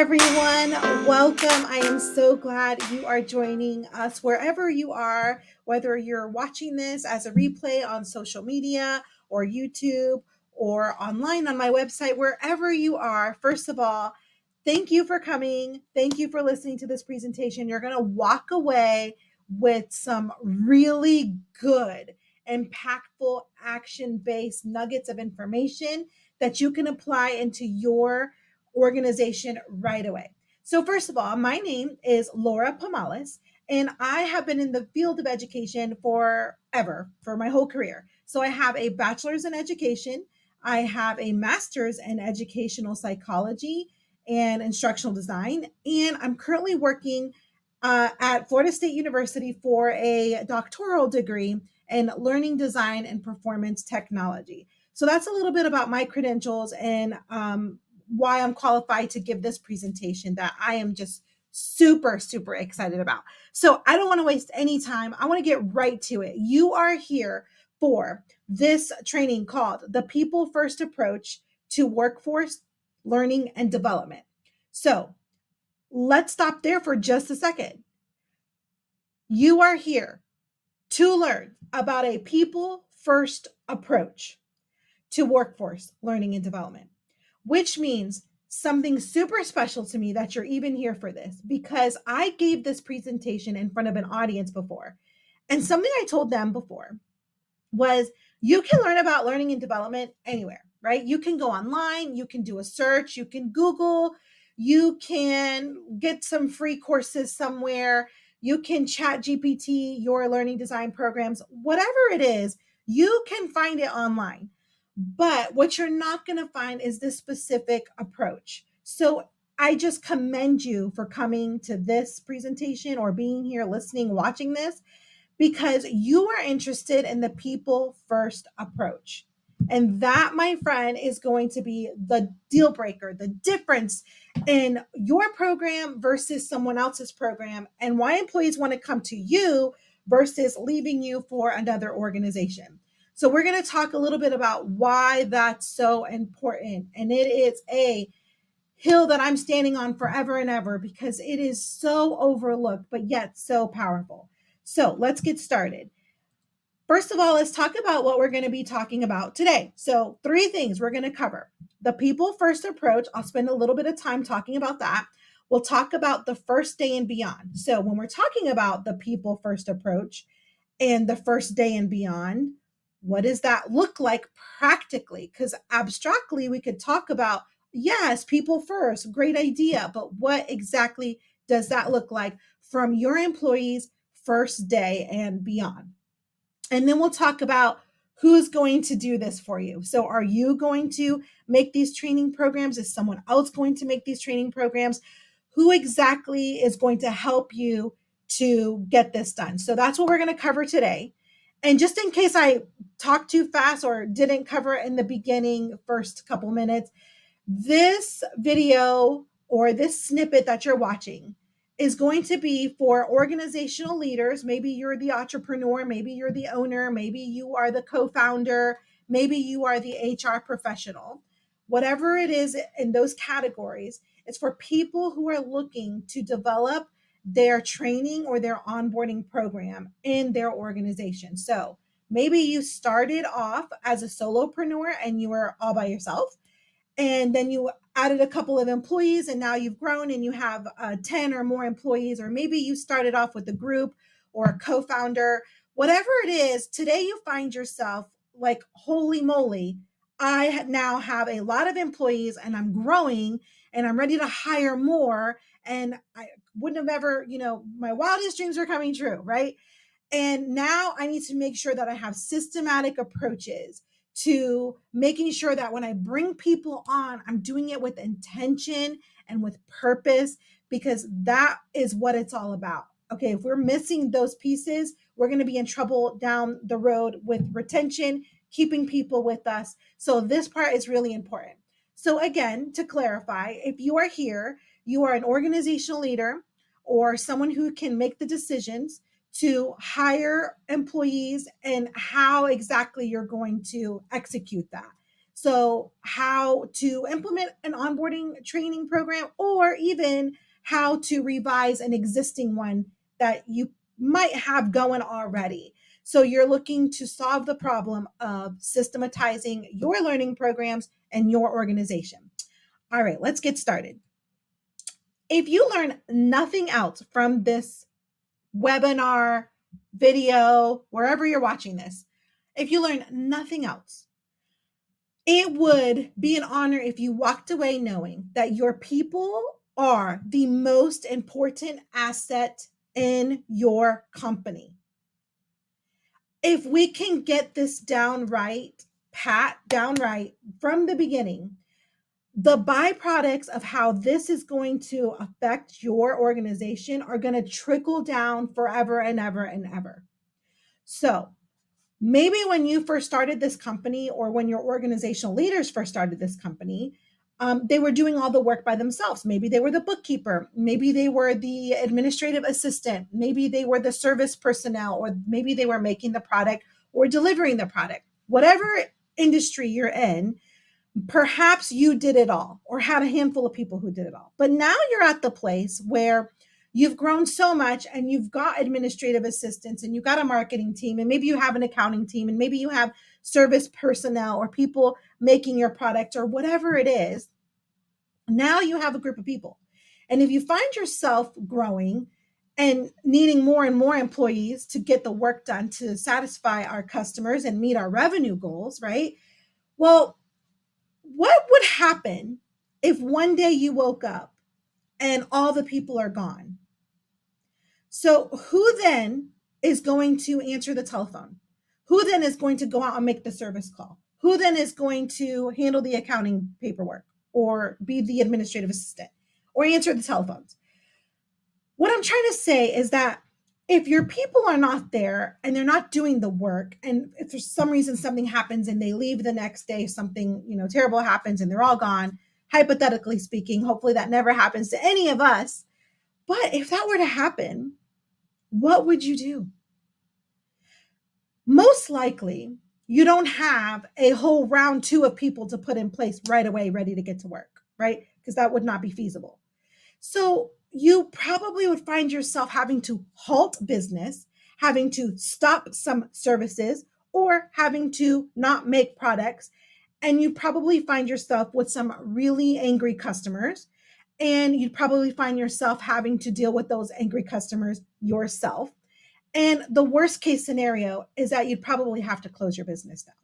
everyone. Welcome. I am so glad you are joining us wherever you are, whether you're watching this as a replay on social media or YouTube or online on my website, wherever you are. First of all, thank you for coming. Thank you for listening to this presentation. You're going to walk away with some really good, impactful, action based nuggets of information that you can apply into your organization right away. So, first of all, my name is Laura Pomales, and I have been in the field of education forever, for my whole career. So, I have a bachelor's in education, I have a master's in educational psychology and instructional design, and I'm currently working at Florida State University for a doctoral degree in learning design and performance technology. So that's a little bit about my credentials and why I'm qualified to give this presentation that I am just super, super excited about. So I don't want to waste any time. I want to get right to it. You are here for this training called the People First Approach to Workforce Learning and Development. So let's stop there for just a second. You are here to learn about a people first approach to workforce learning and development, which means something super special to me that you're even here for this, because I gave this presentation in front of an audience before. And something I told them before was you can learn about learning and development anywhere, right? You can go online, you can do a search, you can Google, you can get some free courses somewhere, you can chat GPT your learning design programs, whatever it is, you can find it online. But what you're not going to find is this specific approach. So I just commend you for coming to this presentation or being here, listening, watching this, because you are interested in the people first approach. And that, my friend, is going to be the deal breaker, the difference in your program versus someone else's program, and why employees want to come to you versus leaving you for another organization. So we're going to talk a little bit about why that's so important. And it is a hill that I'm standing on forever and ever because it is so overlooked, but yet so powerful. So let's get started. First of all, let's talk about what we're going to be talking about today. So, three things we're going to cover: the people first approach. I'll spend a little bit of time talking about that. We'll talk about the first day and beyond. So, when we're talking about the people first approach and the first day and beyond, what does that look like practically? Because abstractly, we could talk about, yes, people first, great idea, but what exactly does that look like from your employees' first day and beyond? And then we'll talk about who's going to do this for you. So, are you going to make these training programs? Is someone else going to make these training programs? Who exactly is going to help you to get this done? So, that's what we're going to cover today. And just in case I talked too fast or didn't cover it in the beginning, first couple minutes, this video or this snippet that you're watching is going to be for organizational leaders. Maybe you're the entrepreneur, maybe you're the owner, maybe you are the co-founder, maybe you are the HR professional. Whatever it is in those categories, it's for people who are looking to develop their training or their onboarding program in their organization. So maybe you started off as a solopreneur and you were all by yourself, and then you added a couple of employees and now you've grown and you have 10 or more employees, or maybe you started off with a group or a co-founder. Whatever it is, today you find yourself like, holy moly, I now have a lot of employees and I'm growing and I'm ready to hire more, and I wouldn't have ever, my wildest dreams are coming true, right? And now I need to make sure that I have systematic approaches to making sure that when I bring people on, I'm doing it with intention and with purpose, because that is what it's all about. Okay, if we're missing those pieces, we're going to be in trouble down the road with retention, keeping people with us. So this part is really important. So again, to clarify, if you are here, you are an organizational leader or someone who can make the decisions to hire employees and how exactly you're going to execute that. So, how to implement an onboarding training program, or even how to revise an existing one that you might have going already. So, you're looking to solve the problem of systematizing your learning programs and your organization. All right, let's get started. If you learn nothing else from this webinar, video, wherever you're watching this, if you learn nothing else, it would be an honor if you walked away knowing that your people are the most important asset in your company. If we can get this down right, pat down right from the beginning, the byproducts of how this is going to affect your organization are going to trickle down forever and ever and ever. So, maybe when you first started this company, or when your organizational leaders first started this company, they were doing all the work by themselves. Maybe they were the bookkeeper, maybe they were the administrative assistant, maybe they were the service personnel, or maybe they were making the product or delivering the product. Whatever industry you're in, perhaps you did it all or had a handful of people who did it all. But now you're at the place where you've grown so much and you've got administrative assistants and you've got a marketing team, and maybe you have an accounting team, and maybe you have service personnel or people making your product or whatever it is. Now you have a group of people. And if you find yourself growing and needing more and more employees to get the work done to satisfy our customers and meet our revenue goals, right? Well, what would happen if one day you woke up and all the people are gone? So, who then is going to answer the telephone? Who then is going to go out and make the service call? Who then is going to handle the accounting paperwork or be the administrative assistant or answer the telephones? What I'm trying to say is that if your people are not there and they're not doing the work, and if for some reason something happens and they leave the next day, something, terrible happens and they're all gone, hypothetically speaking, hopefully that never happens to any of us. But if that were to happen, what would you do? Most likely, you don't have a whole round two of people to put in place right away, ready to get to work, right? Because that would not be feasible. So you probably would find yourself having to halt business, having to stop some services, or having to not make products. And you'd probably find yourself with some really angry customers. And you'd probably find yourself having to deal with those angry customers yourself. And the worst case scenario is that you'd probably have to close your business down.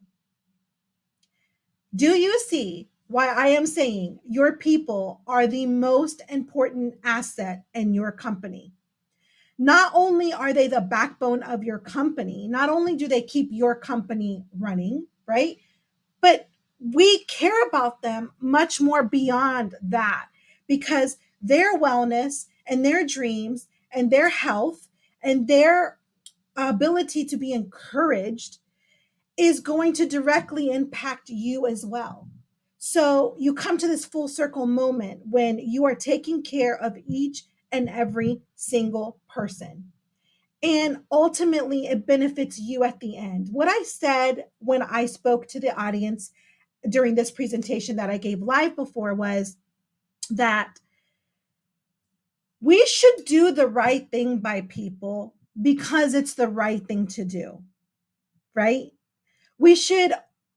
Do you see why I am saying your people are the most important asset in your company? Not only are they the backbone of your company, not only do they keep your company running, right? But we care about them much more beyond that, because their wellness and their dreams and their health and their ability to be encouraged is going to directly impact you as well. So you come to this full circle moment when you are taking care of each and every single person. And ultimately, it benefits you at the end. What I said when I spoke to the audience during this presentation that I gave live before was that we should do the right thing by people because it's the right thing to do, right? We should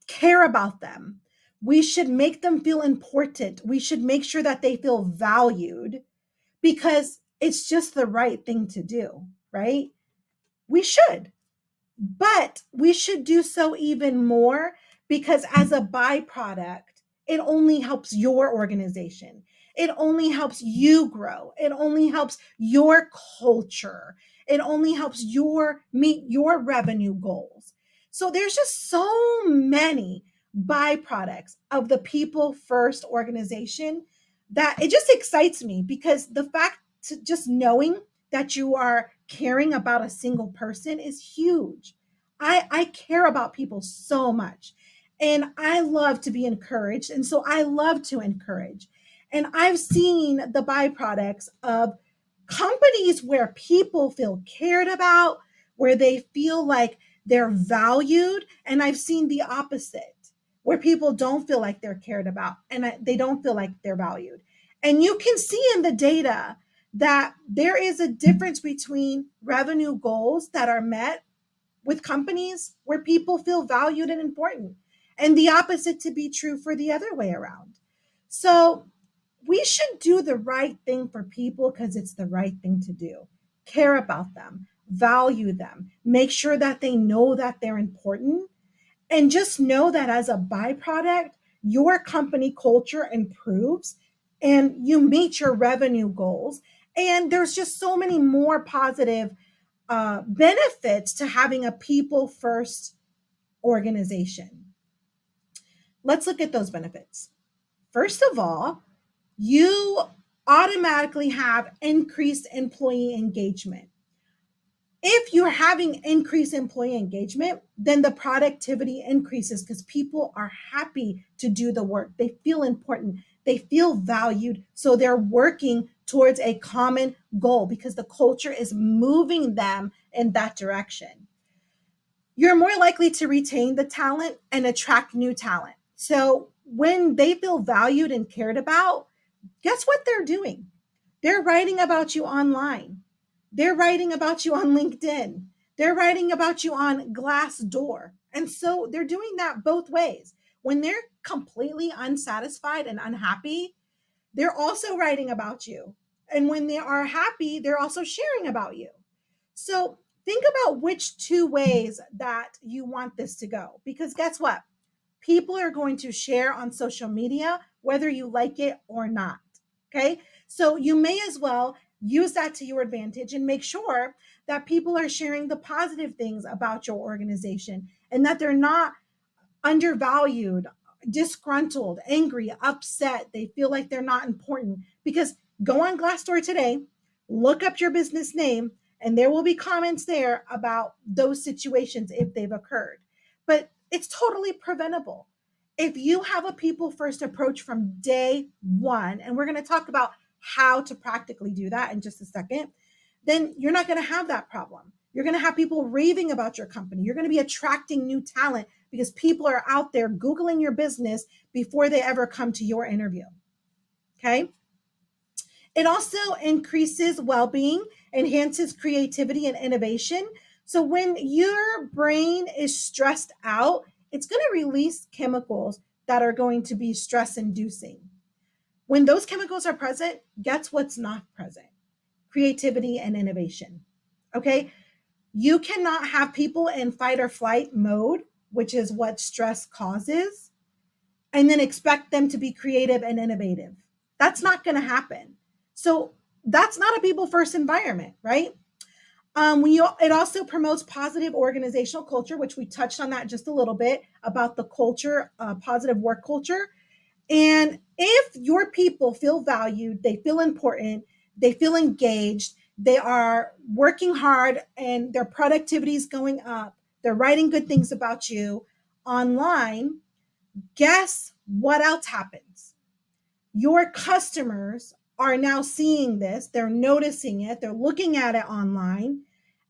care about them. We should make them feel important. We should make sure that they feel valued because it's just the right thing to do, right? We should. But we should do so even more because as a byproduct, it only helps your organization. It only helps you grow. It only helps your culture. It only helps your meet your revenue goals. So there's just so many byproducts of the people first organization that it just excites me, because the fact to just knowing that you are caring about a single person is huge. I care about people so much, and I love to be encouraged. And so I love to encourage. And I've seen the byproducts of companies where people feel cared about, where they feel like they're valued. And I've seen the opposite, where people don't feel like they're cared about and they don't feel like they're valued. And you can see in the data that there is a difference between revenue goals that are met with companies where people feel valued and important, and the opposite to be true for the other way around. So we should do the right thing for people because it's the right thing to do. Care about them, value them, make sure that they know that they're important, and just know that as a byproduct, your company culture improves and you meet your revenue goals. And there's just so many more positive benefits to having a people first organization. Let's look at those benefits. First of all, you automatically have increased employee engagement. If you're having increased employee engagement, then the productivity increases because people are happy to do the work. They feel important, they feel valued. So they're working towards a common goal because the culture is moving them in that direction. You're more likely to retain the talent and attract new talent. So when they feel valued and cared about, guess what they're doing? They're writing about you online. They're writing about you on LinkedIn. They're writing about you on Glassdoor. And so they're doing that both ways. When they're completely unsatisfied and unhappy, they're also writing about you. And when they are happy, they're also sharing about you. So think about which two ways that you want this to go. Because guess what? People are going to share on social media, whether you like it or not. Okay. So you may as well use that to your advantage and make sure that people are sharing the positive things about your organization and that they're not undervalued, disgruntled, angry, upset. They feel like they're not important. Because go on Glassdoor today, look up your business name, and there will be comments there about those situations if they've occurred. But it's totally preventable. If you have a people first approach from day one, and we're going to talk about how to practically do that in just a second, then you're not going to have that problem. You're going to have people raving about your company. You're going to be attracting new talent because people are out there Googling your business before they ever come to your interview. Okay. It also increases well being, enhances creativity and innovation. So when your brain is stressed out, it's going to release chemicals that are going to be stress inducing. When those chemicals are present, guess what's not present? Creativity and innovation. Okay. You cannot have people in fight or flight mode, which is what stress causes, and then expect them to be creative and innovative. That's not going to happen. So that's not a people first environment, right? It also promotes positive organizational culture, which we touched on that just a little bit about the culture, positive work culture. And if your people feel valued, they feel important, they feel engaged, they are working hard and their productivity is going up, they're writing good things about you online, guess what else happens? Your customers are now seeing this, they're noticing it, they're looking at it online.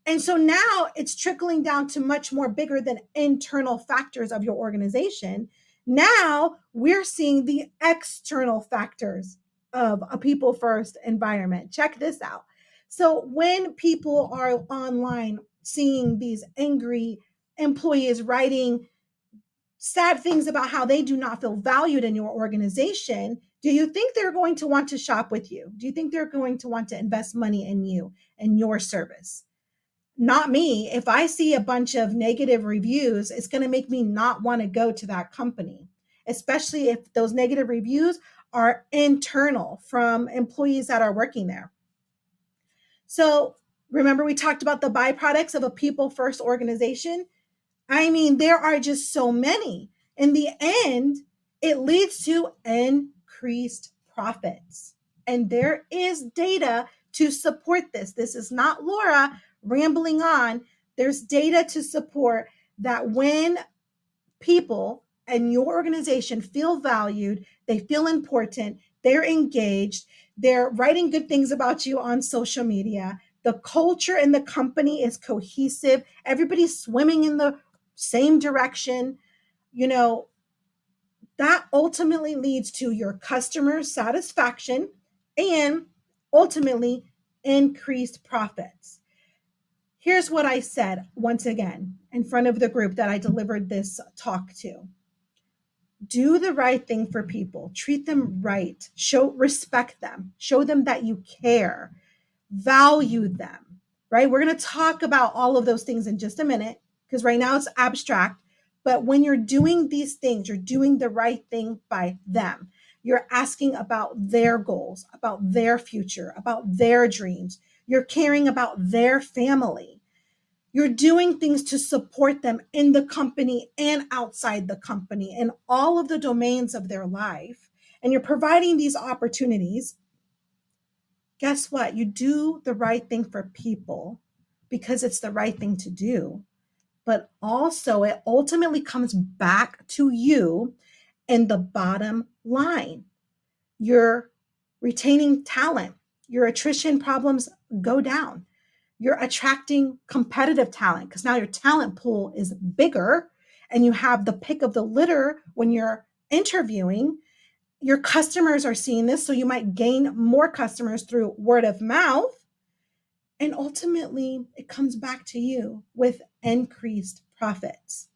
And so now it's trickling down to much more bigger than internal factors of your organization. Now we're seeing the external factors of a people first environment. Check this out. So when people are online seeing these angry employees writing sad things about how they do not feel valued in your organization, do you think they're going to want to shop with you? Do you think they're going to want to invest money in you and your service? Not me. If I see a bunch of negative reviews, it's going to make me not want to go to that company, especially if those negative reviews are internal from employees that are working there. So remember, we talked about the byproducts of a people first organization. I mean, there are just so many. In the end, it leads to increased profits. And there is data to support this. This is not Laura rambling on. There's data to support that when people and your organization feel valued, they feel important, they're engaged, they're writing good things about you on social media, the culture in the company is cohesive, everybody's swimming in the same direction, you know, That ultimately leads to your customer satisfaction and ultimately increased profits. Here's what I said once again in front of the group that I delivered this talk to. Do the right thing for people, treat them right, show respect them, show them that you care, value them, right? We're going to talk about all of those things in just a minute because right now it's abstract. But when you're doing these things, you're doing the right thing by them. You're asking about their goals, about their future, about their dreams. You're caring about their family. You're doing things to support them in the company and outside the company in all of the domains of their life. And you're providing these opportunities. Guess what? You do the right thing for people because it's the right thing to do. But also, it ultimately comes back to you in the bottom line. You're retaining talent, your attrition problems go down. You're attracting competitive talent because now your talent pool is bigger and you have the pick of the litter when you're interviewing. Your customers are seeing this, so you might gain more customers through word of mouth. And ultimately, it comes back to you with increased profits.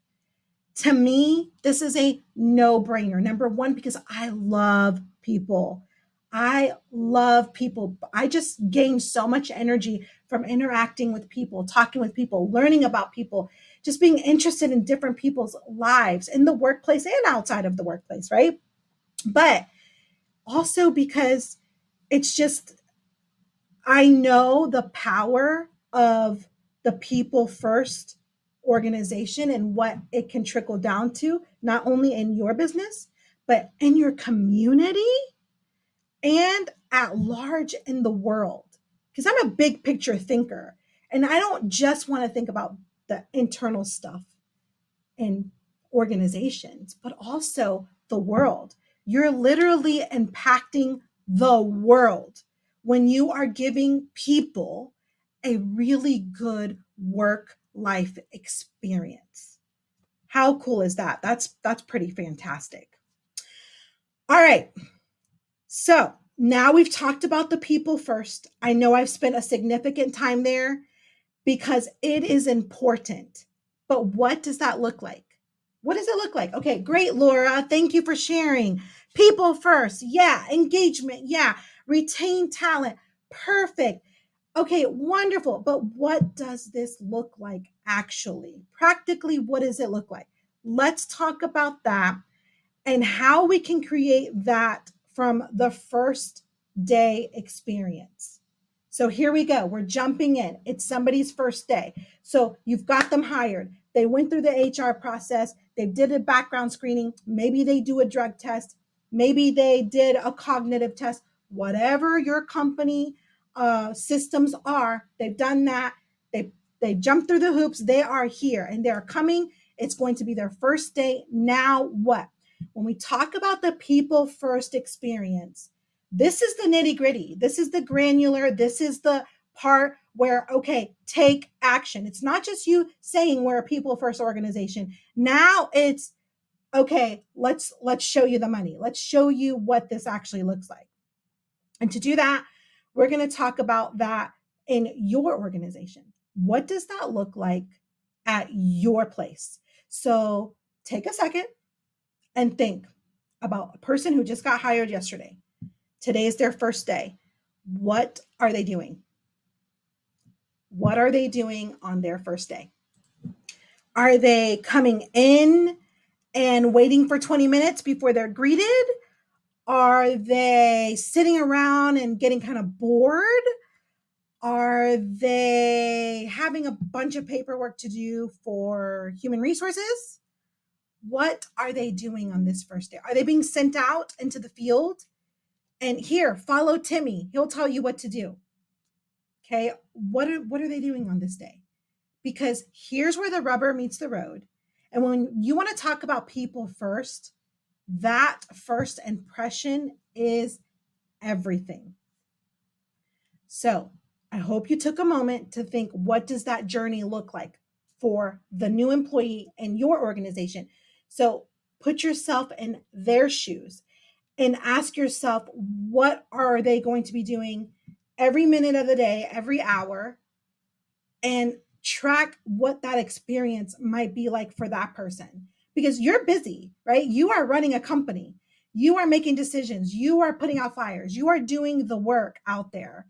To me, this is a no brainer. Number one, because I love people. I love people. I just gain so much energy from interacting with people, talking with people, learning about people, just being interested in different people's lives in the workplace and outside of the workplace, right? But also because it's just, I know the power of the people first organization and what it can trickle down to, not only in your business, but in your community and at large in the world. Because I'm a big picture thinker and I don't just want to think about the internal stuff in organizations, but also the world. You're literally impacting the world when you are giving people a really good work life experience. How cool is that? That's pretty fantastic. All right. So, now we've talked about the people first. I know I've spent a significant time there because it is important. But what does that look like? What does it look like? Okay, great, Laura. Thank you for sharing. People first. Yeah. Engagement. Yeah. Retain talent. Perfect. Okay, wonderful. But what does this look like actually? Practically, what does it look like? Let's talk about that and how we can create that from the first day experience. So here we go. We're jumping in. It's somebody's first day. So you've got them hired. They went through the HR process. They did a background screening. Maybe they do a drug test. Maybe they did a cognitive test. Whatever your company systems are, they've done that. They jumped through the hoops. They are here and they're coming. It's going to be their first day. Now what? When we talk about the people first experience, this is the nitty gritty. This is the granular. This is the part where, okay, take action. It's not just you saying we're a people first organization. Now it's, okay, let's show you the money. Let's show you what this actually looks like. And to do that, we're going to talk about that in your organization. What does that look like at your place? So take a second and think about a person who just got hired yesterday. Today is their first day. What are they doing? What are they doing on their first day? Are they coming in and waiting for 20 minutes before they're greeted? Are they sitting around and getting kind of bored? Are they having a bunch of paperwork to do for human resources? What are they doing on this first day? Are they being sent out into the field? And here, follow Timmy. He'll tell you what to do. Okay. What are they doing on this day? Because here's where the rubber meets the road. And when you want to talk about people first, that first impression is everything. So I hope you took a moment to think, what does that journey look like for the new employee in your organization? So Put yourself in their shoes and ask yourself, what are they going to be doing every minute of the day, every hour, and track what that experience might be like for that person. Because you're busy, right? You are running a company, you are making decisions, you are putting out fires, you are doing the work out there.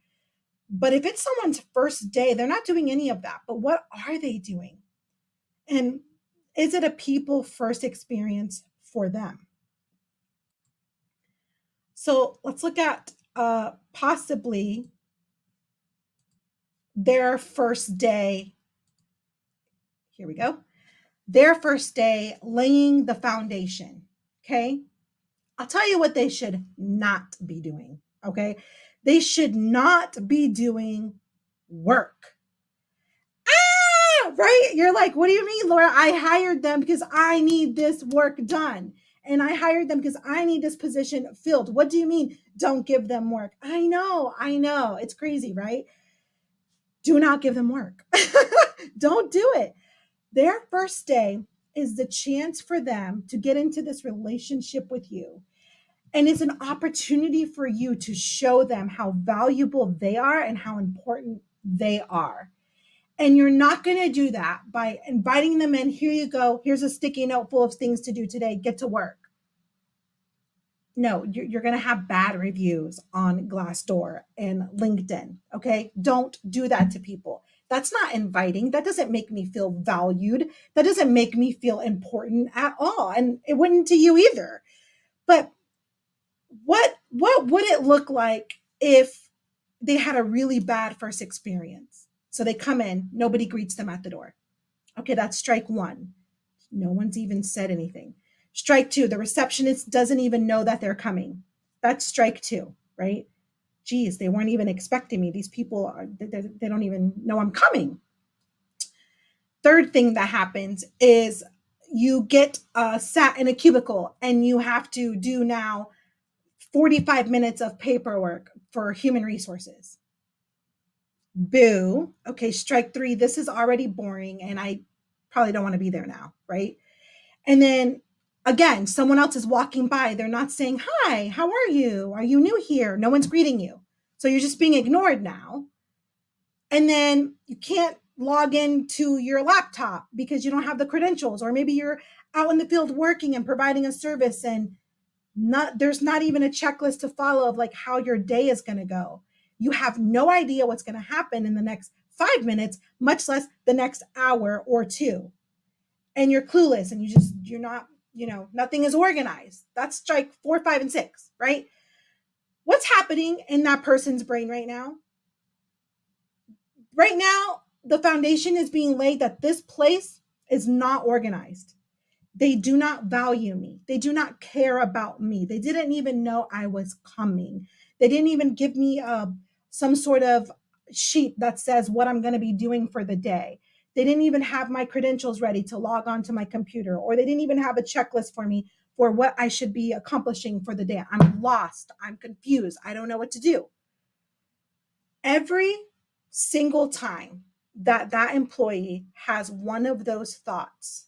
But if it's someone's first day, they're not doing any of that. But what are they doing? And is it a people first experience for them? So let's look at possibly their first day. Here we go. Their first day laying the foundation. Okay. I'll tell you what they should not be doing. Okay. They should not be doing work. Ah, right? You're like, what do you mean, Laura? I hired them because I need this work done. And I hired them because I need this position filled. What do you mean? Don't give them work. I know. I know. It's crazy, right? Do not give them work. Don't do it. Their first day is the chance for them to get into this relationship with you. And it's an opportunity for you to show them how valuable they are and how important they are. And you're not going to do that by inviting them in. Here you go. Here's a sticky note full of things to do today. Get to work. No, you're going to have bad reviews on Glassdoor and LinkedIn. Okay. Don't do that to people. That's not inviting. That doesn't make me feel valued. That doesn't make me feel important at all. And it wouldn't to you either. But what would it look like if they had a really bad first experience? So they come in, nobody greets them at the door. Okay, that's strike one. No one's even said anything. Strike two, the receptionist doesn't even know that they're coming. That's strike two, right? Geez, they weren't even expecting me. These people they don't even know I'm coming. Third thing that happens is you get sat in a cubicle and you have to do now 45 minutes of paperwork for human resources. Boo. Okay, strike three. This is already boring and I probably don't want to be there now, right? And then again, someone else is walking by. They're not saying, "Hi, how are you? Are you new here?" No one's greeting you. So you're just being ignored now. And then you can't log into your laptop because you don't have the credentials, or maybe you're out in the field working and providing a service and there's not even a checklist to follow of like how your day is going to go. You have no idea what's going to happen in the next 5 minutes, much less the next hour or two. And you're clueless and you're not, nothing is organized. That's strike four, five, and six, right? What's happening in that person's brain right now? Right now, the foundation is being laid that this place is not organized. They do not value me. They do not care about me. They didn't even know I was coming. They didn't even give me some sort of sheet that says what I'm going to be doing for the day. They didn't even have my credentials ready to log on to my computer, or they didn't even have a checklist for me for what I should be accomplishing for the day. I'm lost. I'm confused. I don't know what to do. Every single time that employee has one of those thoughts,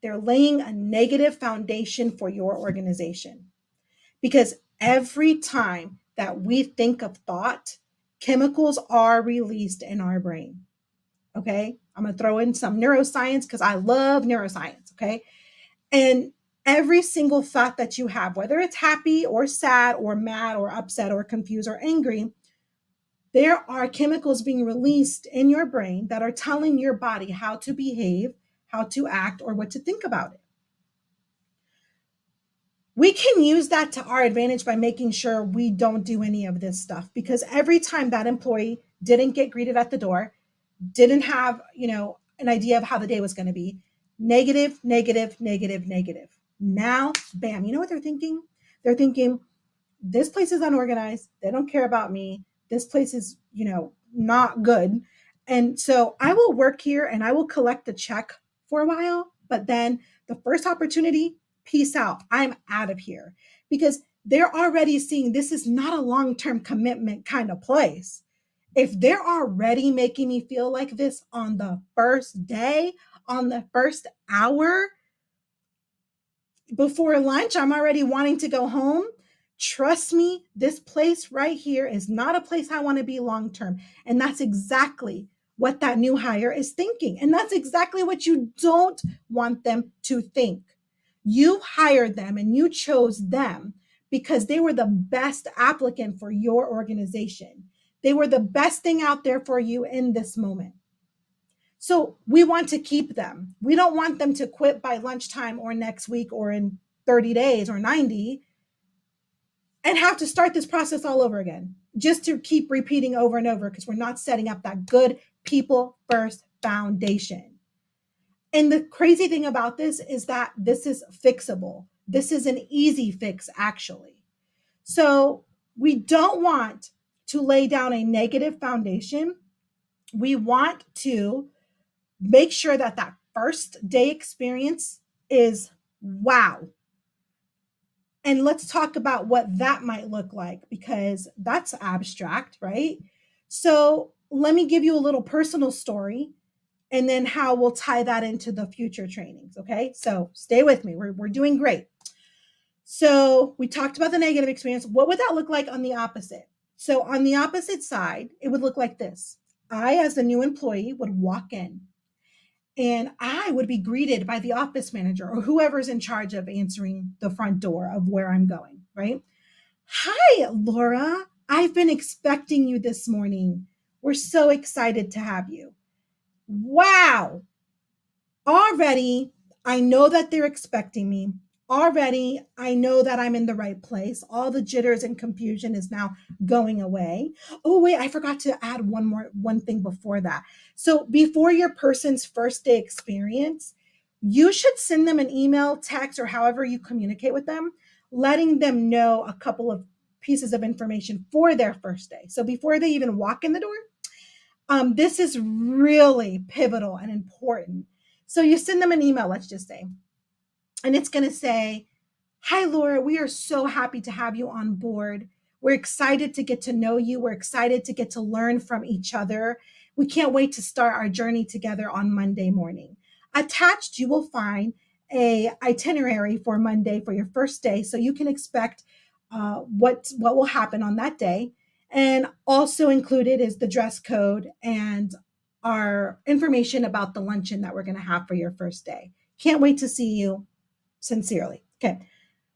they're laying a negative foundation for your organization. Because every time that we think of thought, chemicals are released in our brain. Okay. I'm going to throw in some neuroscience because I love neuroscience. Okay. And every single thought that you have, whether it's happy or sad or mad or upset or confused or angry, there are chemicals being released in your brain that are telling your body how to behave, how to act, or what to think about it. We can use that to our advantage by making sure we don't do any of this stuff, because every time that employee didn't get greeted at the door, didn't have, an idea of how the day was going to be, negative, negative, negative, negative. Now, bam, you know what they're thinking? They're thinking, this place is unorganized. They don't care about me. This place is, not good. And so I will work here and I will collect the check for a while, but then the first opportunity, peace out. I'm out of here, because they're already seeing this is not a long-term commitment kind of place. If they're already making me feel like this on the first day, on the first hour, before lunch, I'm already wanting to go home. Trust me, this place right here is not a place I want to be long term. And that's exactly what that new hire is thinking. And that's exactly what you don't want them to think. You hired them and you chose them because they were the best applicant for your organization. They were the best thing out there for you in this moment. So we want to keep them. We don't want them to quit by lunchtime or next week or in 30 days or 90 and have to start this process all over again just to keep repeating over and over because we're not setting up that good people first foundation. And the crazy thing about this is that this is fixable. This is an easy fix, actually. So we don't want to lay down a negative foundation. We want to make sure that that first day experience is wow. And let's talk about what that might look like because that's abstract, right? So let me give you a little personal story and then how we'll tie that into the future trainings. Okay. So stay with me. We're doing great. So we talked about the negative experience. What would that look like on the opposite? So on the opposite side, it would look like this. I, as the new employee, would walk in and I would be greeted by the office manager or whoever's in charge of answering the front door of where I'm going, right? Hi, Laura. I've been expecting you this morning. We're so excited to have you. Wow. Already, I know that they're expecting me. Already, I know that I'm in the right place. All the jitters and confusion is now going away. Oh, wait, I forgot to add one thing before that. So, before your person's first day experience, you should send them an email, text, or however you communicate with them, letting them know a couple of pieces of information for their first day. So, before they even walk in the door, this is really pivotal and important. So you send them an email, let's just say, and it's going to say, hi, Laura, we are so happy to have you on board. We're excited to get to know you. We're excited to get to learn from each other. We can't wait to start our journey together on Monday morning. Attached, you will find a itinerary for Monday for your first day, so you can expect what will happen on that day. And also included is the dress code and our information about the luncheon that we're going to have for your first day. Can't wait to see you. Sincerely. Okay.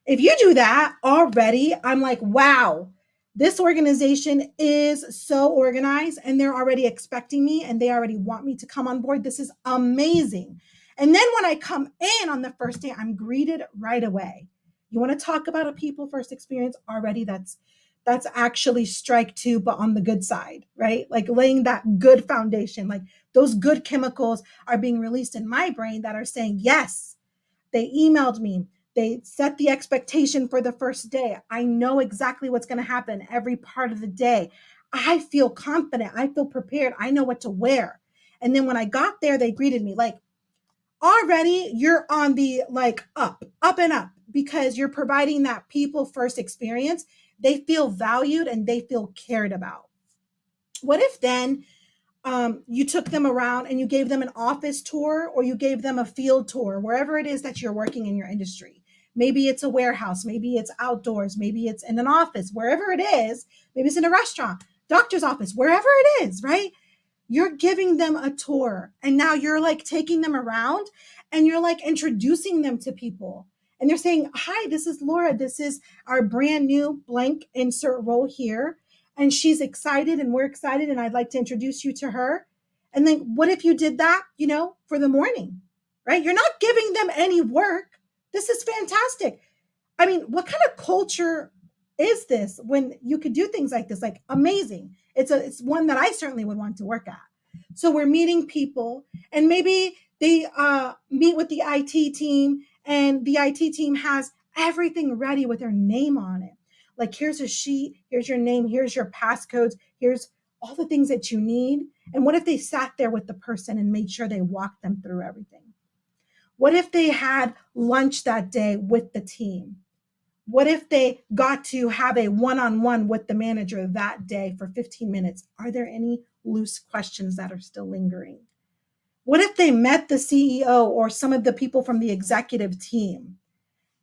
If you do that already, I'm like, wow, this organization is so organized and they're already expecting me and they already want me to come on board. This is amazing. And then when I come in on the first day, I'm greeted right away. You want to talk about a people first experience already? That's actually strike two, but on the good side, right? Like laying that good foundation, like those good chemicals are being released in my brain that are saying, yes, they emailed me. They set the expectation for the first day. I know exactly what's going to happen every part of the day. I feel confident. I feel prepared. I know what to wear. And then when I got there, they greeted me like, already you're on the like up and up because you're providing that people first experience. They feel valued and they feel cared about. What if then you took them around and you gave them an office tour or you gave them a field tour, wherever it is that you're working in your industry? Maybe it's a warehouse, maybe it's outdoors, maybe it's in an office, wherever it is, maybe it's in a restaurant, doctor's office, wherever it is, right? You're giving them a tour and now you're like taking them around and you're like introducing them to people. And they're saying, hi, this is Laura. This is our brand new blank insert role here. And she's excited and we're excited. And I'd like to introduce you to her. And then what if you did that, for the morning, right? You're not giving them any work. This is fantastic. I mean, what kind of culture is this when you could do things like this? Like amazing. It's one that I certainly would want to work at. So we're meeting people and maybe they meet with the IT team and the IT team has everything ready with their name on it. Like here's a sheet, here's your name, here's your passcodes, here's all the things that you need. And what if they sat there with the person and made sure they walked them through everything? What if they had lunch that day with the team? What if they got to have a one-on-one with the manager that day for 15 minutes? Are there any loose questions that are still lingering? What if they met the CEO or some of the people from the executive team?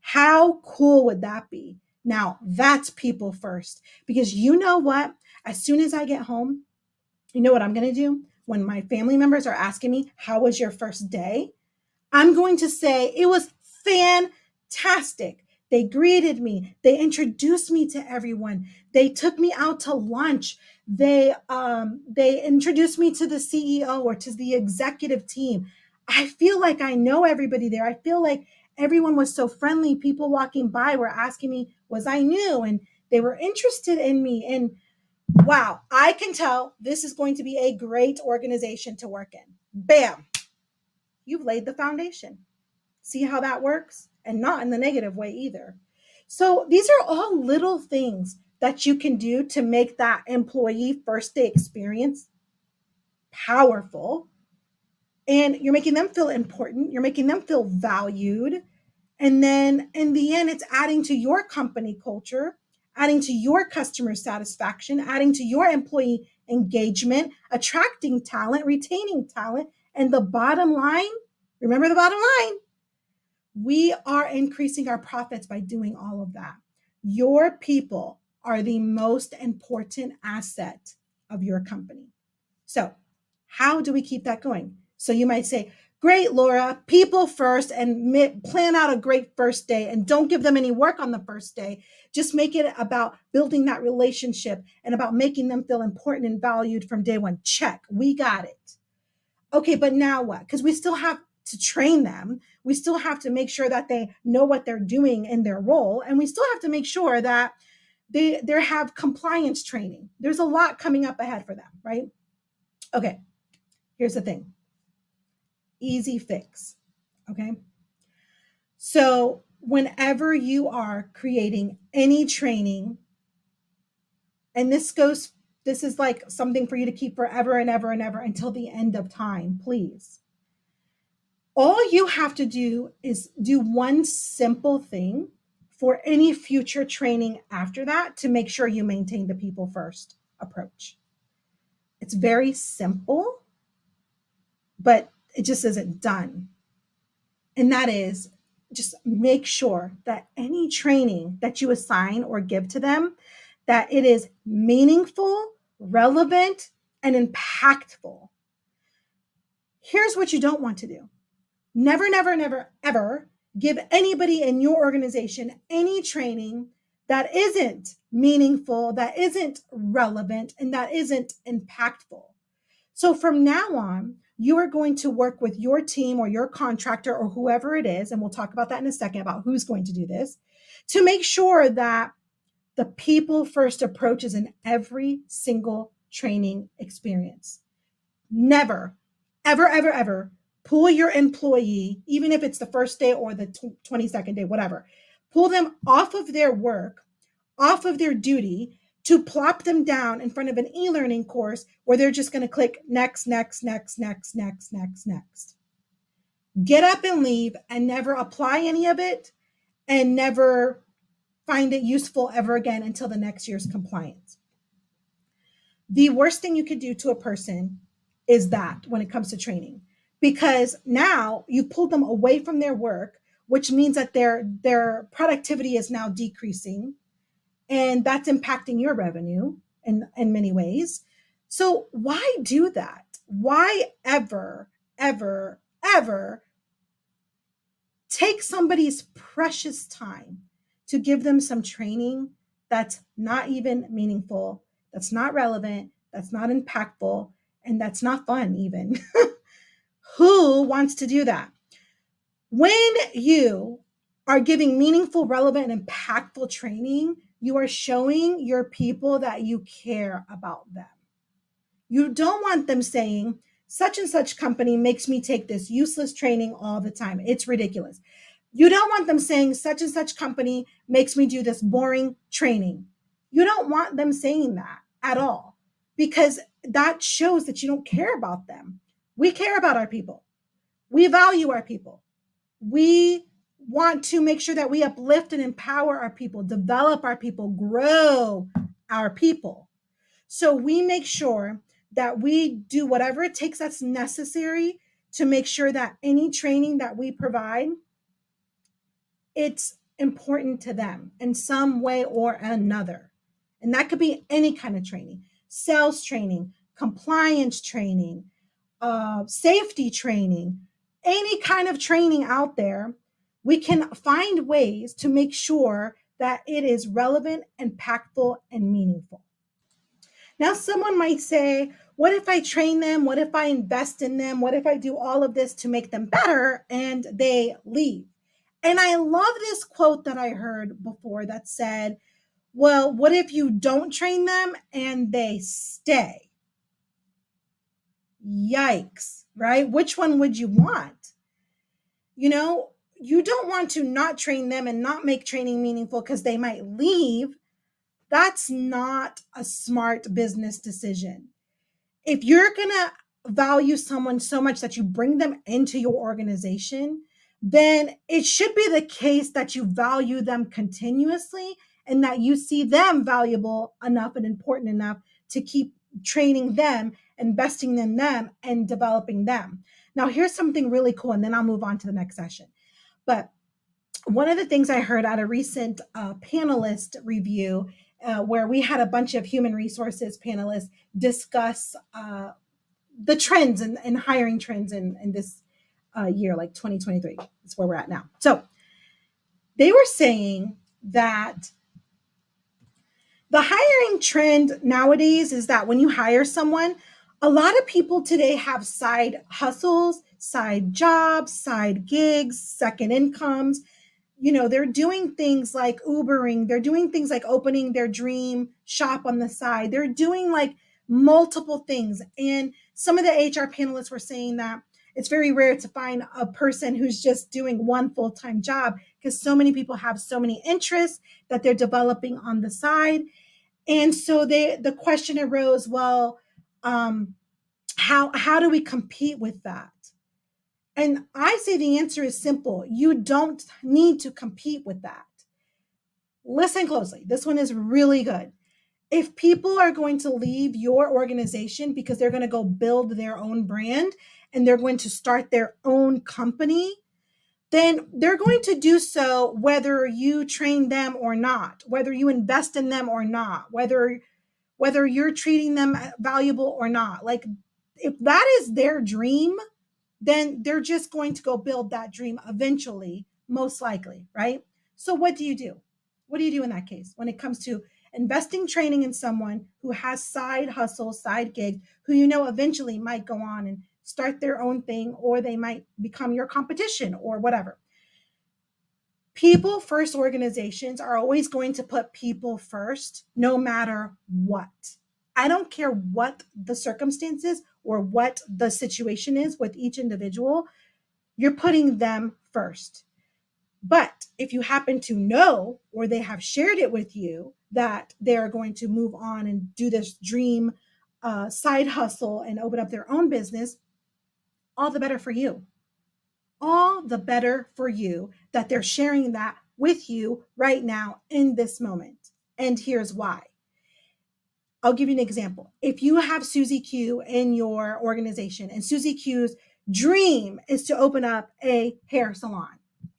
How cool would that be? Now, that's people first. Because you know what? As soon as I get home, you know what I'm going to do? When my family members are asking me, how was your first day? I'm going to say it was fantastic. They greeted me. They introduced me to everyone. They took me out to lunch. They introduced me to the CEO or to the executive team. I feel like I know everybody there. I feel like everyone was so friendly. People walking by were asking me, was I new? And they were interested in me. And wow, I can tell this is going to be a great organization to work in. Bam, you've laid the foundation. See how that works? And not in the negative way either. So these are all little things that you can do to make that employee first day experience powerful. And you're making them feel important, you're making them feel valued. And then in the end, it's adding to your company culture, adding to your customer satisfaction, adding to your employee engagement, attracting talent, retaining talent. And the bottom line, remember the bottom line, we are increasing our profits by doing all of that. Your people are the most important asset of your company. So, how do we keep that going? So, you might say, great, Laura, people first, and plan out a great first day and don't give them any work on the first day. Just make it about building that relationship and about making them feel important and valued from day one. Check, we got it. Okay, but now what? Because we still have to train them. We still have to make sure that they know what they're doing in their role. And we still have to make sure that they have compliance training. There's a lot coming up ahead for them, right? Okay, here's the thing. Easy fix. Okay. So whenever you are creating any training, and this is like something for you to keep forever and ever and ever until the end of time, please. All you have to do is do one simple thing for any future training after that to make sure you maintain the people first approach. It's very simple, but it just isn't done. And that is just make sure that any training that you assign or give to them, that it is meaningful, relevant, and impactful. Here's what you don't want to do. Never, never, never, ever give anybody in your organization any training that isn't meaningful, that isn't relevant, and that isn't impactful. So from now on, you are going to work with your team or your contractor or whoever it is, and we'll talk about that in a second about who's going to do this, to make sure that the people first approach is in every single training experience. Never, ever, ever, ever pull your employee, even if it's the first day or the 22nd day, whatever, pull them off of their work, off of their duty to plop them down in front of an e-learning course where they're just going to click next, next, next, next, next, next, next. Get up and leave and never apply any of it and never find it useful ever again until the next year's compliance. The worst thing you could do to a person is that when it comes to training, because now you pulled them away from their work, which means that their productivity is now decreasing, and that's impacting your revenue in many ways. So why do that? Why ever, ever, ever take somebody's precious time to give them some training that's not even meaningful, that's not relevant, that's not impactful, and that's not fun even? Who wants to do that? When you are giving meaningful, relevant, and impactful training, you are showing your people that you care about them. You don't want them saying, such and such company makes me take this useless training all the time. It's ridiculous. You don't want them saying, such and such company makes me do this boring training. You don't want them saying that at all, because that shows that you don't care about them. We care about our people. We value our people. We want to make sure that we uplift and empower our people, develop our people, grow our people. So we make sure that we do whatever it takes that's necessary to make sure that any training that we provide, it's important to them in some way or another. And that could be any kind of training: sales training, compliance training, safety training, any kind of training out there. We can find ways to make sure that it is relevant, impactful, and meaningful. Now, someone might say, what if I train them? What if I invest in them? What if I do all of this to make them better and they leave? And I love this quote that I heard before that said, well, what if you don't train them and they stay? Yikes, right? Which one would you want? You know, you don't want to not train them and not make training meaningful because they might leave. That's not a smart business decision. If you're going to value someone so much that you bring them into your organization, then it should be the case that you value them continuously and that you see them valuable enough and important enough to keep training them, investing in them, and developing them. Now, here's something really cool, and then I'll move on to the next session. But one of the things I heard at a recent panelist review, where we had a bunch of human resources panelists discuss the trends and hiring trends in this year, like 2023. That's where we're at now. So they were saying that the hiring trend nowadays is that when you hire someone, a lot of people today have side hustles, side jobs, side gigs, second incomes. You know, they're doing things like Ubering, they're doing things like opening their dream shop on the side. They're doing like multiple things. And some of the HR panelists were saying that it's very rare to find a person who's just doing one full-time job because so many people have so many interests that they're developing on the side. And so the question arose, well, how do we compete with that? And I say the answer is simple. You don't need to compete with that. Listen closely. This one is really good. If people are going to leave your organization because they're going to go build their own brand and they're going to start their own company, then they're going to do so whether you train them or not, whether you invest in them or not, whether you're treating them valuable or not. Like, if that is their dream, then they're just going to go build that dream eventually, most likely, right? So what do you do? What do you do in that case when it comes to investing training in someone who has side hustles, side gigs, who you know eventually might go on and start their own thing, or they might become your competition or whatever? People first organizations are always going to put people first, no matter what. I don't care what the circumstances or what the situation is with each individual, you're putting them first. But if you happen to know, or they have shared it with you, that they're going to move on and do this dream side hustle and open up their own business, all the better for you. All the better for you that they're sharing that with you right now in this moment. And here's why. I'll give you an example. If you have Susie Q in your organization and Susie Q's dream is to open up a hair salon.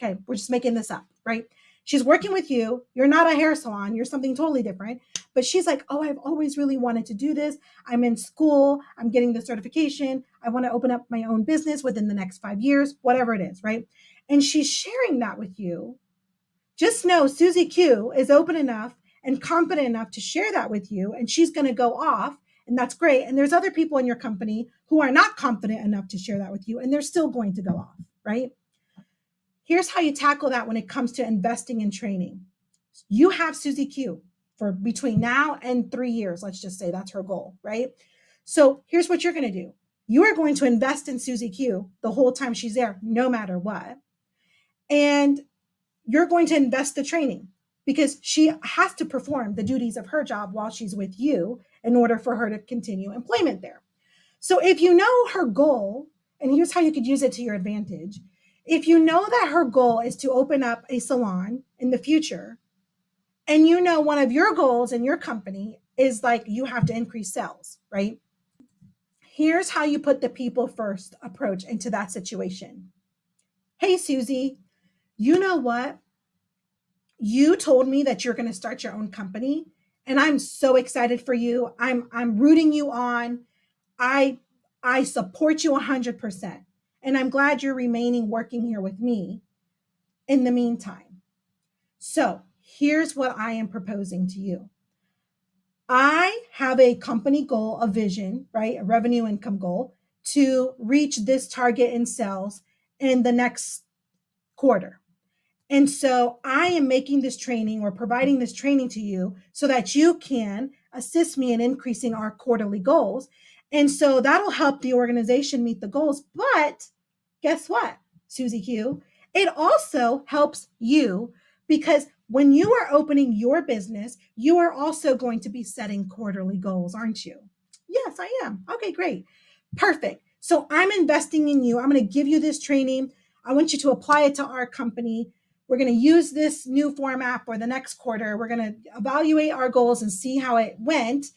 Okay, we're just making this up, right? She's working with you. You're not a hair salon, you're something totally different. But she's like, oh, I've always really wanted to do this. I'm in school, I'm getting the certification. I want to open up my own business within the next 5 years, whatever it is, right? And she's sharing that with you. Just know Susie Q is open enough and confident enough to share that with you, and she's going to go off, and that's great. And there's other people in your company who are not confident enough to share that with you, and they're still going to go off, right? Here's how you tackle that when it comes to investing in training. You have Susie Q for between now and 3 years. Let's just say that's her goal, right? So here's what you're going to do. You are going to invest in Susie Q the whole time she's there, no matter what. And you're going to invest the training because she has to perform the duties of her job while she's with you in order for her to continue employment there. So if you know her goal, and here's how you could use it to your advantage. If you know that her goal is to open up a salon in the future, and you know one of your goals in your company is like you have to increase sales, right? Here's how you put the people first approach into that situation. Hey, Susie, you know what? You told me that you're going to start your own company, and I'm so excited for you. I'm rooting you on. I I support you 100%. And I'm glad you're remaining working here with me in the meantime. So, here's what I am proposing to you. I have a company goal, a vision, right? A revenue income goal to reach this target in sales in the next quarter. And so I am making this training or providing this training to you so that you can assist me in increasing our quarterly goals. And so that'll help the organization meet the goals. But guess what, Susie Q? It also helps you because when you are opening your business, you are also going to be setting quarterly goals, aren't you? Yes, I am. Okay, great. Perfect. So I'm investing in you. I'm going to give you this training. I want you to apply it to our company. We're going to use this new format for the next quarter. We're going to evaluate our goals and see how it went.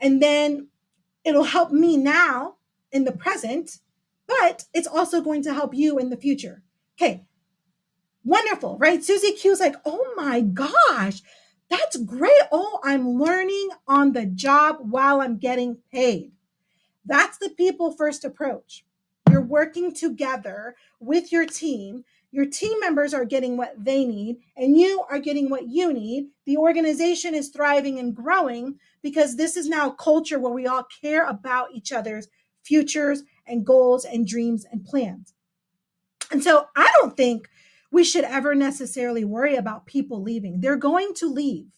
And then it'll help me now in the present, but it's also going to help you in the future. Okay, wonderful, right? Susie Q's like, oh my gosh, that's great. Oh, I'm learning on the job while I'm getting paid. That's the people first approach. You're working together with your team. Your team members are getting what they need, and you are getting what you need. The organization is thriving and growing because this is now a culture where we all care about each other's futures and goals and dreams and plans. And so I don't think we should ever necessarily worry about people leaving. They're going to leave.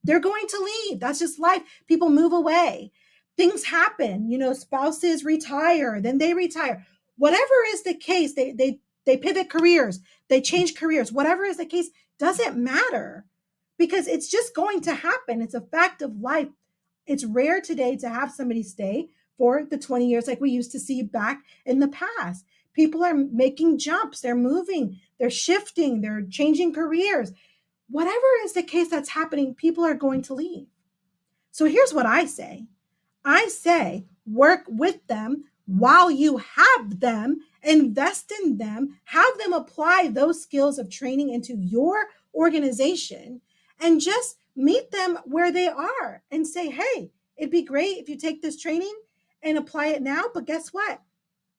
They're going to leave. That's just life. People move away. Things happen. Spouses retire, then they retire. Whatever is the case, they pivot careers, they change careers. Whatever is the case, doesn't matter because it's just going to happen. It's a fact of life. It's rare today to have somebody stay for the 20 years like we used to see back in the past. People are making jumps, they're moving, they're shifting, they're changing careers. Whatever is the case that's happening, people are going to leave. So here's what I say, work with them while you have them, invest in them, have them apply those skills of training into your organization, and just meet them where they are and say, hey, it'd be great if you take this training and apply it now. But guess what?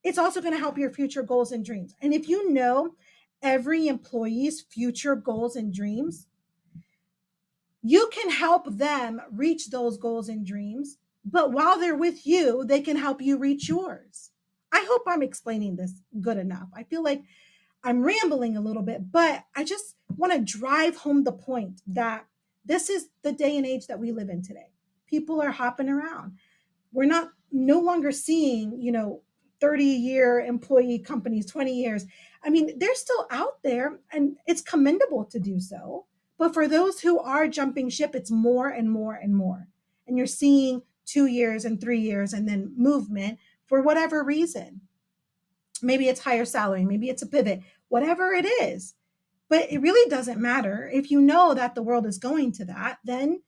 It's also going to help your future goals and dreams. And if you know every employee's future goals and dreams, you can help them reach those goals and dreams. But while they're with you, they can help you reach yours. I hope I'm explaining this good enough. I feel like I'm rambling a little bit, but I just want to drive home the point that this is the day and age that we live in today. People are hopping around. We're not no longer seeing 30-year employee companies, 20 years. I mean, they're still out there and it's commendable to do so. But for those who are jumping ship, it's more and more and more. And you're seeing 2 years and 3 years and then movement for whatever reason. Maybe it's higher salary, maybe it's a pivot, whatever it is. But it really doesn't matter. If you know that the world is going to that, then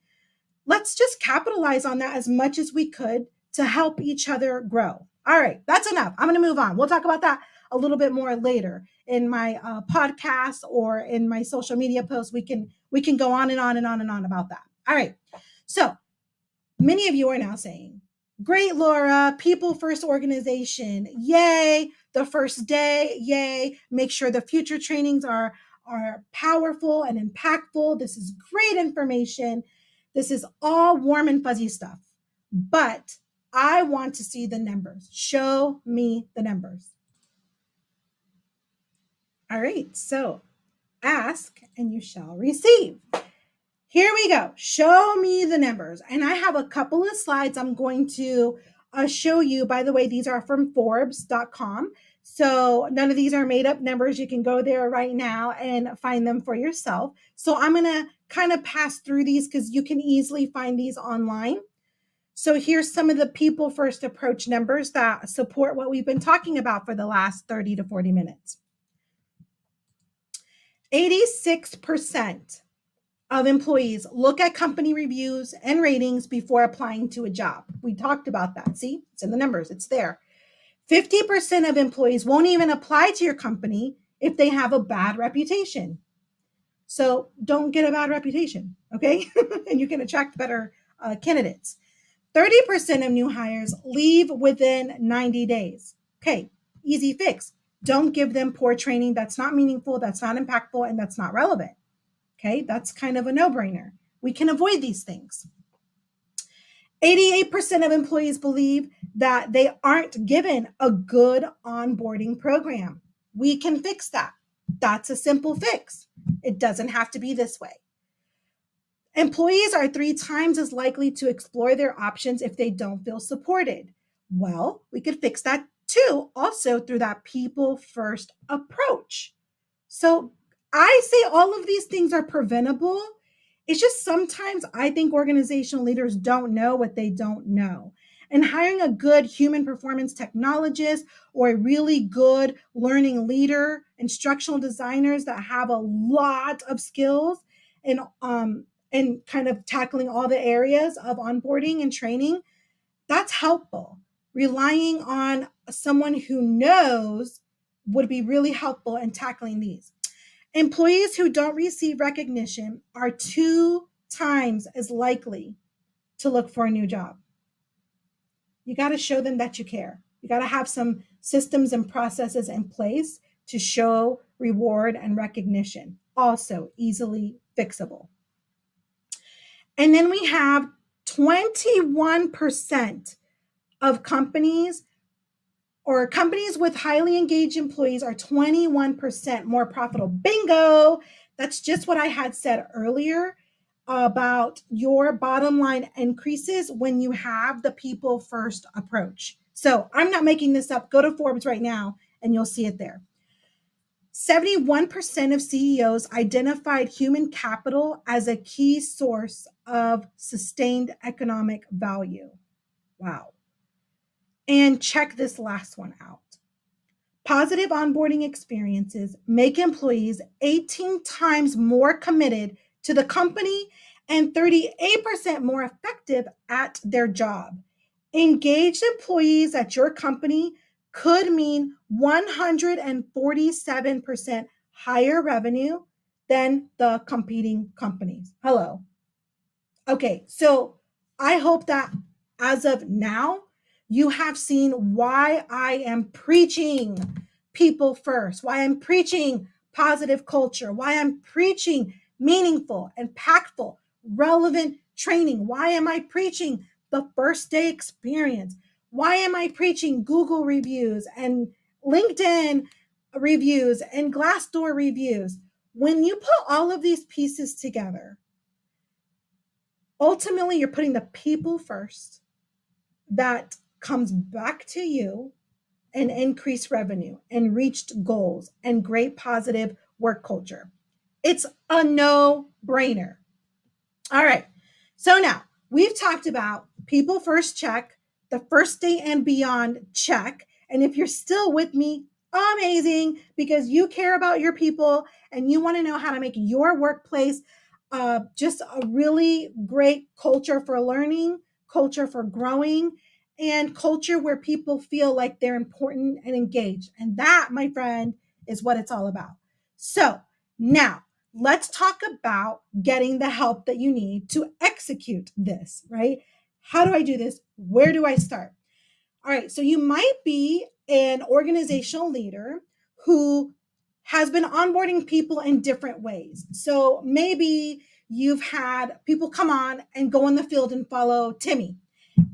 let's just capitalize on that as much as we could to help each other grow. All right, that's enough. I'm going to move on. We'll talk about that a little bit more later in my podcast or in my social media posts. We can go on and on and on and on about that. All right. So many of you are now saying, great, Laura, people first organization. Yay. The first day. Yay. Make sure the future trainings are powerful and impactful. This is great information. This is all warm and fuzzy stuff. But I want to see the numbers. Show me the numbers. All right. So ask and you shall receive. Here we go. Show me the numbers. And I have a couple of slides I'm going to show you. By the way, these are from Forbes.com. So none of these are made up numbers. You can go there right now and find them for yourself. So I'm going to kind of pass through these because you can easily find these online. So here's some of the people first approach numbers that support what we've been talking about for the last 30 to 40 minutes. 86% of employees look at company reviews and ratings before applying to a job. We talked about that. See, it's in the numbers. It's there. 50% of employees won't even apply to your company if they have a bad reputation. So don't get a bad reputation, okay? And you can attract better candidates. 30% of new hires leave within 90 days. Okay, easy fix. Don't give them poor training that's not meaningful, that's not impactful, and that's not relevant. Okay, that's kind of a no brainer. We can avoid these things. 88% of employees believe that they aren't given a good onboarding program. We can fix that. That's a simple fix. It doesn't have to be this way. Employees are 3 times as likely to explore their options if they don't feel supported. Well, we could fix that too, also through that people first approach. So I say all of these things are preventable. It's just sometimes I think organizational leaders don't know what they don't know. And hiring a good human performance technologist or a really good learning leader, instructional designers that have a lot of skills and kind of tackling all the areas of onboarding and training, that's helpful. Relying on someone who knows would be really helpful in tackling these. Employees who don't receive recognition are 2 times as likely to look for a new job. You got to show them that you care. You got to have some systems and processes in place to show reward and recognition. Also, easily fixable. And then we have 21% of companies with highly engaged employees are 21% more profitable. Bingo! That's just what I had said earlier about your bottom line increases when you have the people first approach. So I'm not making this up. Go to Forbes right now and you'll see it there. 71% of CEOs identified human capital as a key source of sustained economic value. Wow. And check this last one out. Positive onboarding experiences make employees 18 times more committed to the company and 38% more effective at their job. Engaged employees at your company could mean 147% higher revenue than the competing companies. Hello. Okay, so I hope that as of now, you have seen why I am preaching people first, why I'm preaching positive culture, why I'm preaching meaningful, impactful, relevant training. Why am I preaching the first day experience? Why am I preaching Google reviews and LinkedIn reviews and Glassdoor reviews? When you put all of these pieces together, ultimately, you're putting the people first. That comes back to you and increased revenue and reached goals and great positive work culture. It's a no-brainer. All right. So now we've talked about people first check, the first day and beyond check. And if you're still with me, amazing, because you care about your people and you want to know how to make your workplace just a really great culture for learning, culture for growing, and culture where people feel like they're important and engaged. And that, my friend, is what it's all about. So now let's talk about getting the help that you need to execute this, right? How do I do this? Where do I start? All right, so you might be an organizational leader who has been onboarding people in different ways. So maybe you've had people come on and go in the field and follow Timmy.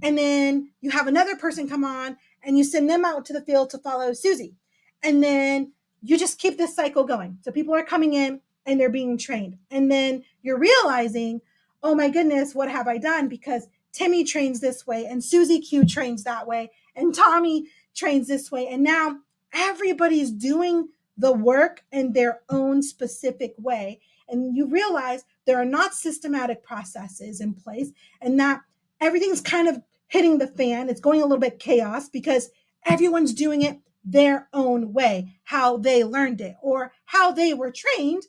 And then you have another person come on and you send them out to the field to follow Susie. And then you just keep this cycle going. So people are coming in and they're being trained. And then you're realizing, oh my goodness, what have I done? Because Timmy trains this way and Susie Q trains that way and Tommy trains this way. And now everybody's doing the work in their own specific way. And you realize there are not systematic processes in place and that everything's kind of hitting the fan. It's going a little bit chaos because everyone's doing it their own way, how they learned it or how they were trained.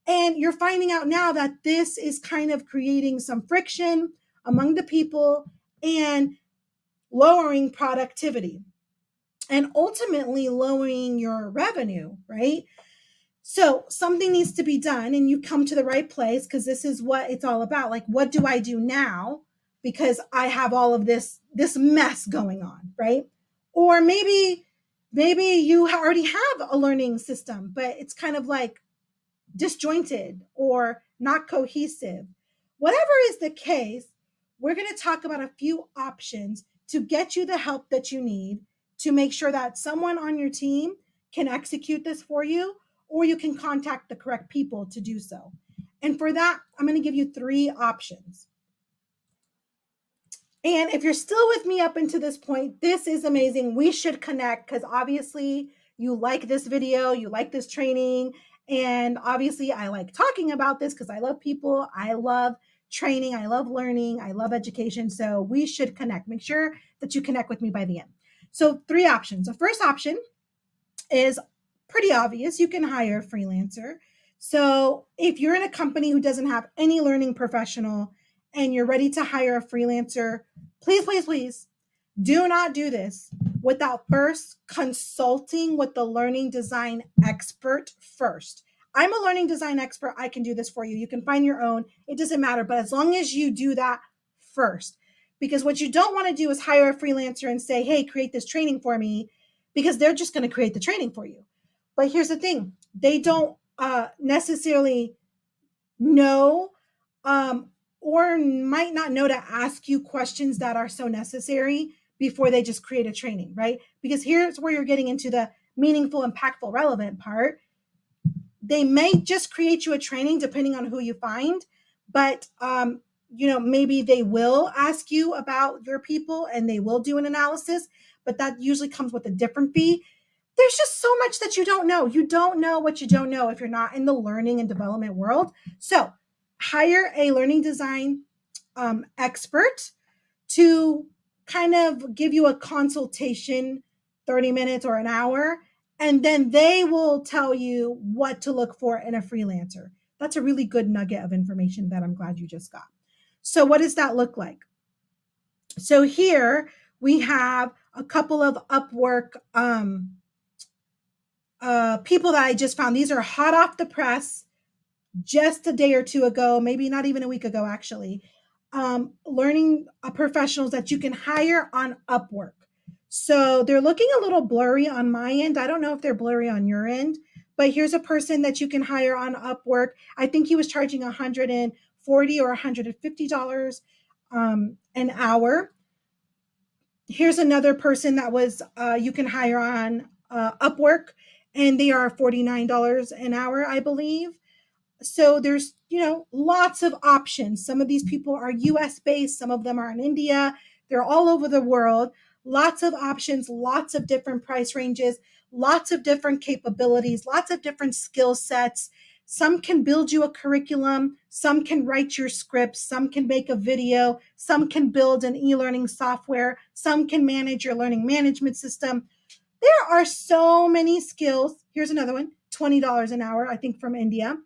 And you're finding out now that this is kind of creating some friction among the people and lowering productivity and ultimately lowering your revenue, right? So something needs to be done, and you come to the right place because this is what it's all about. Like, what do I do now? Because I have all of this mess going on, right? Or maybe you already have a learning system, but it's kind of like disjointed or not cohesive. Whatever is the case, we're going to talk about a few options to get you the help that you need to make sure that someone on your team can execute this for you, or you can contact the correct people to do so. And for that, I'm going to give you three options. And if you're still with me up until this point, this is amazing. We should connect because obviously you like this video, you like this training. And obviously, I like talking about this because I love people. I love training. I love learning. I love education. So we should connect. Make sure that you connect with me by the end. So, three options. The first option is pretty obvious. You can hire a freelancer. So if you're in a company who doesn't have any learning professional and you're ready to hire a freelancer, please, please, please do not do this without first consulting with the learning design expert first. I'm a learning design expert. I can do this for you. You can find your own. It doesn't matter. But as long as you do that first, because what you don't want to do is hire a freelancer and say, hey, create this training for me, because they're just going to create the training for you. But here's the thing, they don't necessarily know or might not know to ask you questions that are so necessary before they just create a training, right? Because here's where you're getting into the meaningful, impactful, relevant part. They may just create you a training depending on who you find, but maybe they will ask you about your people and they will do an analysis, but that usually comes with a different fee. There's just so much that you don't know. You don't know what you don't know if you're not in the learning and development world. So hire a learning design expert to kind of give you a consultation, 30 minutes or an hour, and then they will tell you what to look for in a freelancer. That's a really good nugget of information that I'm glad you just got. So, what does that look like? So, here we have a couple of Upwork people that I just found. These are hot off the press just a day or two ago, maybe not even a week ago, actually. Learning professionals that you can hire on Upwork. So they're looking a little blurry on my end. I don't know if they're blurry on your end, but here's a person that you can hire on Upwork. I think he was charging $140 or $150 an hour. Here's another person that was you can hire on Upwork, and they are $49 an hour, I believe. So there's lots of options. Some of these people are US based, some of them are in India. They're all over the world. Lots of options, lots of different price ranges, lots of different capabilities, lots of different skill sets. Some can build you a curriculum, some can write your scripts, some can make a video, some can build an e-learning software, some can manage your learning management system. There are so many skills. Here's another one, $20 an hour, I think, from India.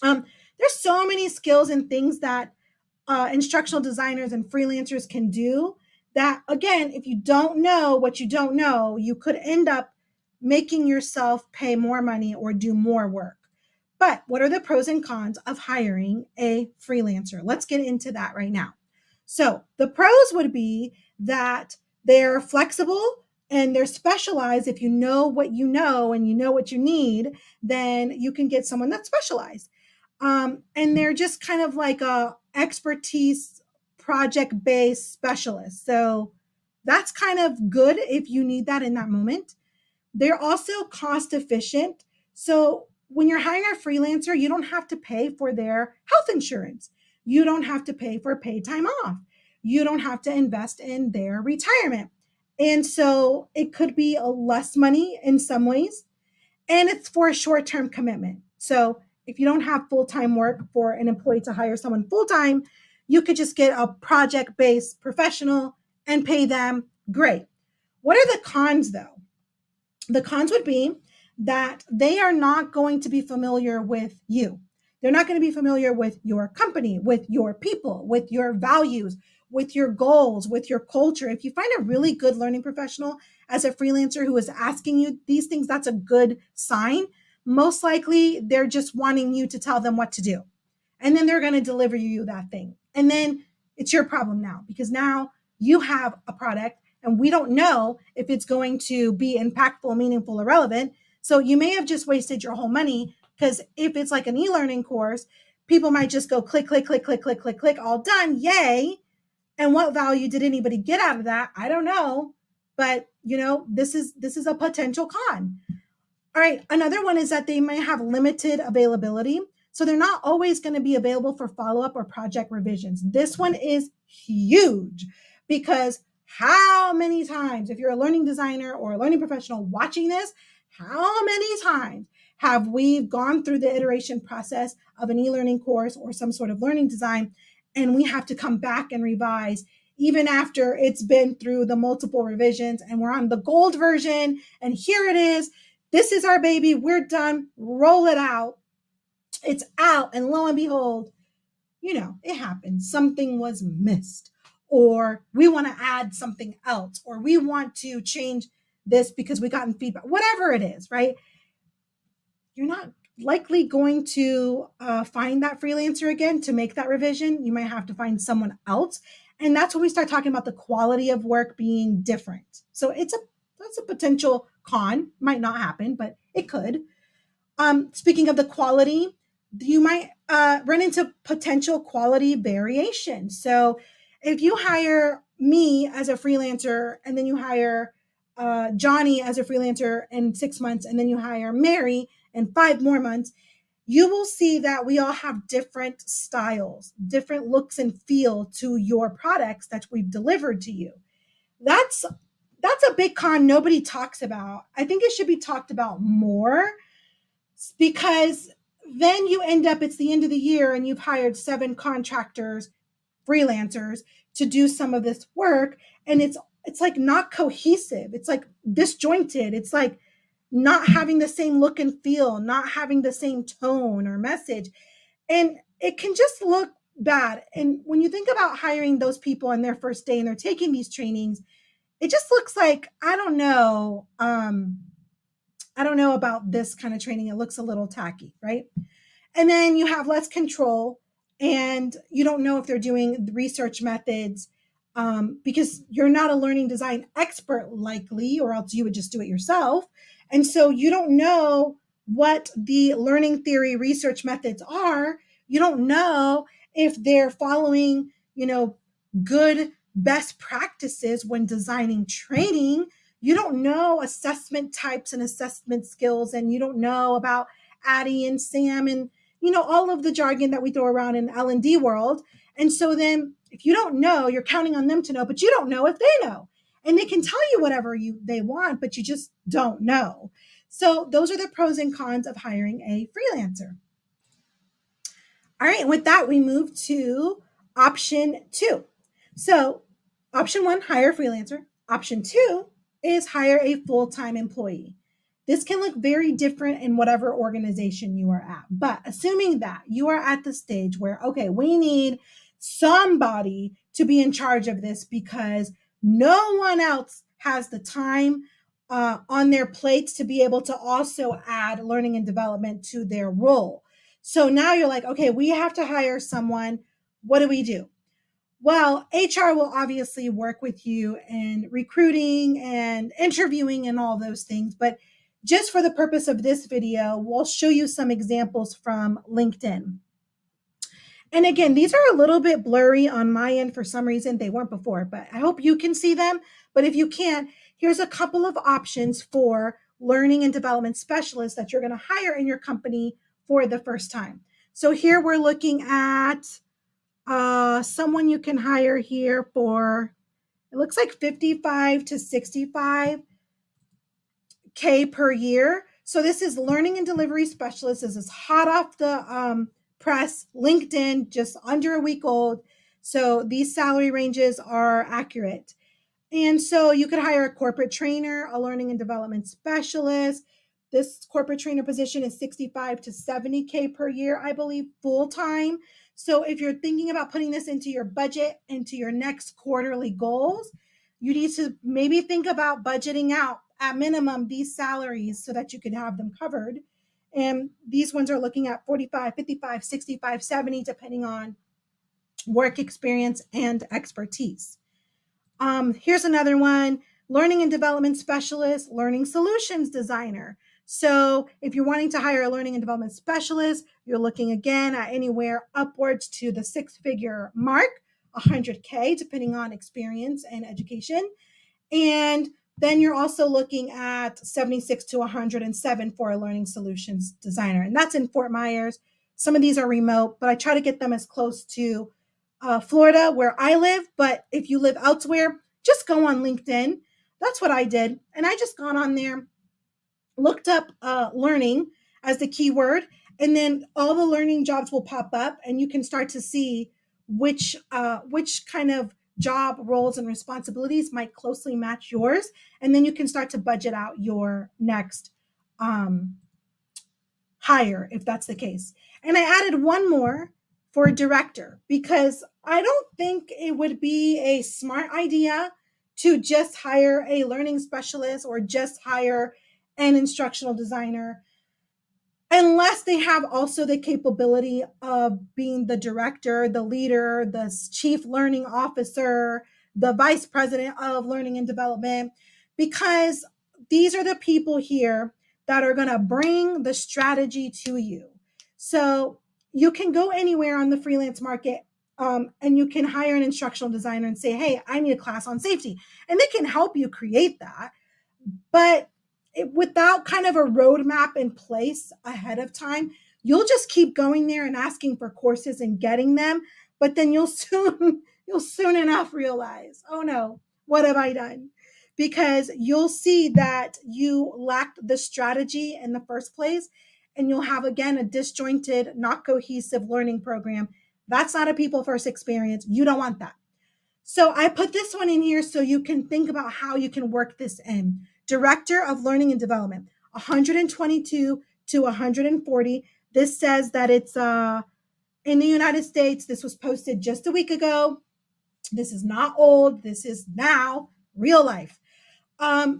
There's so many skills and things that instructional designers and freelancers can do that, again, if you don't know what you don't know, you could end up making yourself pay more money or do more work. But what are the pros and cons of hiring a freelancer? Let's get into that right now. So the pros would be that they're flexible and they're specialized. If you know what you know and you know what you need, then you can get someone that's specialized. And they're just kind of like a expertise project based specialist. So that's kind of good if you need that in that moment. They're also cost efficient. So when you're hiring a freelancer, you don't have to pay for their health insurance. You don't have to pay for paid time off. You don't have to invest in their retirement. And so it could be a less money in some ways, and it's for a short-term commitment. So if you don't have full-time work for an employee to hire someone full-time, you could just get a project-based professional and pay them. Great. What are the cons, though? The cons would be that they are not going to be familiar with you. They're not going to be familiar with your company, with your people, with your values, with your goals, with your culture. If you find a really good learning professional as a freelancer who is asking you these things, that's a good sign. most likely they're just wanting you to tell them what to do. And then they're going to deliver you that thing. And then it's your problem now, because now you have a product and we don't know if it's going to be impactful, meaningful, or relevant. So you may have just wasted your whole money, because if it's like an e-learning course, people might just go click, click, click, click, click, click, click, all done. Yay. And what value did anybody get out of that? I don't know. But this is a potential con. All right. Another one is that they may have limited availability. So they're not always going to be available for follow up or project revisions. This one is huge, because how many times, if you're a learning designer or a learning professional watching this, how many times have we gone through the iteration process of an e learning course or some sort of learning design, and we have to come back and revise even after it's been through the multiple revisions and we're on the gold version and here it is. This is our baby. We're done. Roll it out. It's out. And lo and behold, it happens. Something was missed, or we want to add something else, or we want to change this because we gotten feedback, whatever it is, right? You're not likely going to find that freelancer again to make that revision. You might have to find someone else. And that's when we start talking about the quality of work being different. So that's a potential con. Might not happen, but it could. Speaking of the quality, you might run into potential quality variation. So if you hire me as a freelancer and then you hire Johnny as a freelancer in 6 months, and then you hire Mary in 5 more months, you will see that we all have different styles, different looks and feel to your products that we've delivered to you. That's a big con nobody talks about. I think it should be talked about more, because then you end up, it's the end of the year and you've hired 7 contractors, freelancers, to do some of this work, and it's like not cohesive. It's like disjointed. It's like not having the same look and feel, not having the same tone or message. And it can just look bad. And when you think about hiring those people on their first day and they're taking these trainings, it just looks like, I don't know. I don't know about this kind of training. It looks a little tacky, right? And then you have less control, and you don't know if they're doing research methods, because you're not a learning design expert likely, or else you would just do it yourself. And so you don't know what the learning theory research methods are. You don't know if they're following, good best practices when designing training. You don't know assessment types and assessment skills, and you don't know about Addie and Sam and all of the jargon that we throw around in L&D world. And so then if you don't know, you're counting on them to know, but you don't know if they know. And they can tell you whatever they want, but you just don't know. So those are the pros and cons of hiring a freelancer. All right, with that, we move to option 2. So option 1, hire a freelancer. Option 2 is hire a full-time employee. This can look very different in whatever organization you are at. But assuming that you are at the stage where, okay, we need somebody to be in charge of this because no one else has the time on their plates to be able to also add learning and development to their role. So now you're like, okay, we have to hire someone. What do we do? Well, HR will obviously work with you in recruiting and interviewing and all those things. But just for the purpose of this video, we'll show you some examples from LinkedIn. And again, these are a little bit blurry on my end for some reason. They weren't before, but I hope you can see them. But if you can't, here's a couple of options for learning and development specialists that you're going to hire in your company for the first time. So here we're looking at someone you can hire here for, it looks like 55 to 65K per year. So this is learning and delivery specialist. This is hot off the press, LinkedIn, just under a week old. So these salary ranges are accurate. And so you could hire a corporate trainer, a learning and development specialist. This corporate trainer position is 65 to 70K per year, I believe, full time. So if you're thinking about putting this into your budget, into your next quarterly goals, you need to maybe think about budgeting out at minimum these salaries so that you can have them covered. And these ones are looking at 45, 55, 65, 70, depending on work experience and expertise. Here's another one: learning and development specialist, learning solutions designer. So, if you're wanting to hire a learning and development specialist, you're looking again at anywhere upwards to the six-figure mark, 100K, depending on experience and education. And then you're also looking at 76 to 107 for a learning solutions designer. And that's in Fort Myers. Some of these are remote, but I try to get them as close to Florida, where I live. But if you live elsewhere, just go on LinkedIn. That's what I did. And I just gone on there, looked up learning as the keyword, and then all the learning jobs will pop up, and you can start to see which kind of job roles and responsibilities might closely match yours, and then you can start to budget out your next um, hire if that's the case. And I added one more for a director because I don't think it would be a smart idea to just hire a learning specialist or just hire an instructional designer unless they have also the capability of being the director, the leader, the chief learning officer, the vice president of learning and development, because these are the people here that are going to bring the strategy to you. So you can go anywhere on the freelance market, and you can hire an instructional designer and say, hey, I need a class on safety. And they can help you create that. But without kind of a roadmap in place ahead of time, you'll just keep going there and asking for courses and getting them. But then you'll soon you'll soon enough realize, oh no, what have I done? Because you'll see that you lacked the strategy in the first place, and you'll have again a disjointed, not cohesive learning program. That's not a people first experience. You don't want that. So I put this one in here so you can think about how you can work this in. Director of Learning and Development, 122 to 140. This says that it's in the United States. This was posted just a week ago. This is not old. This is now real life.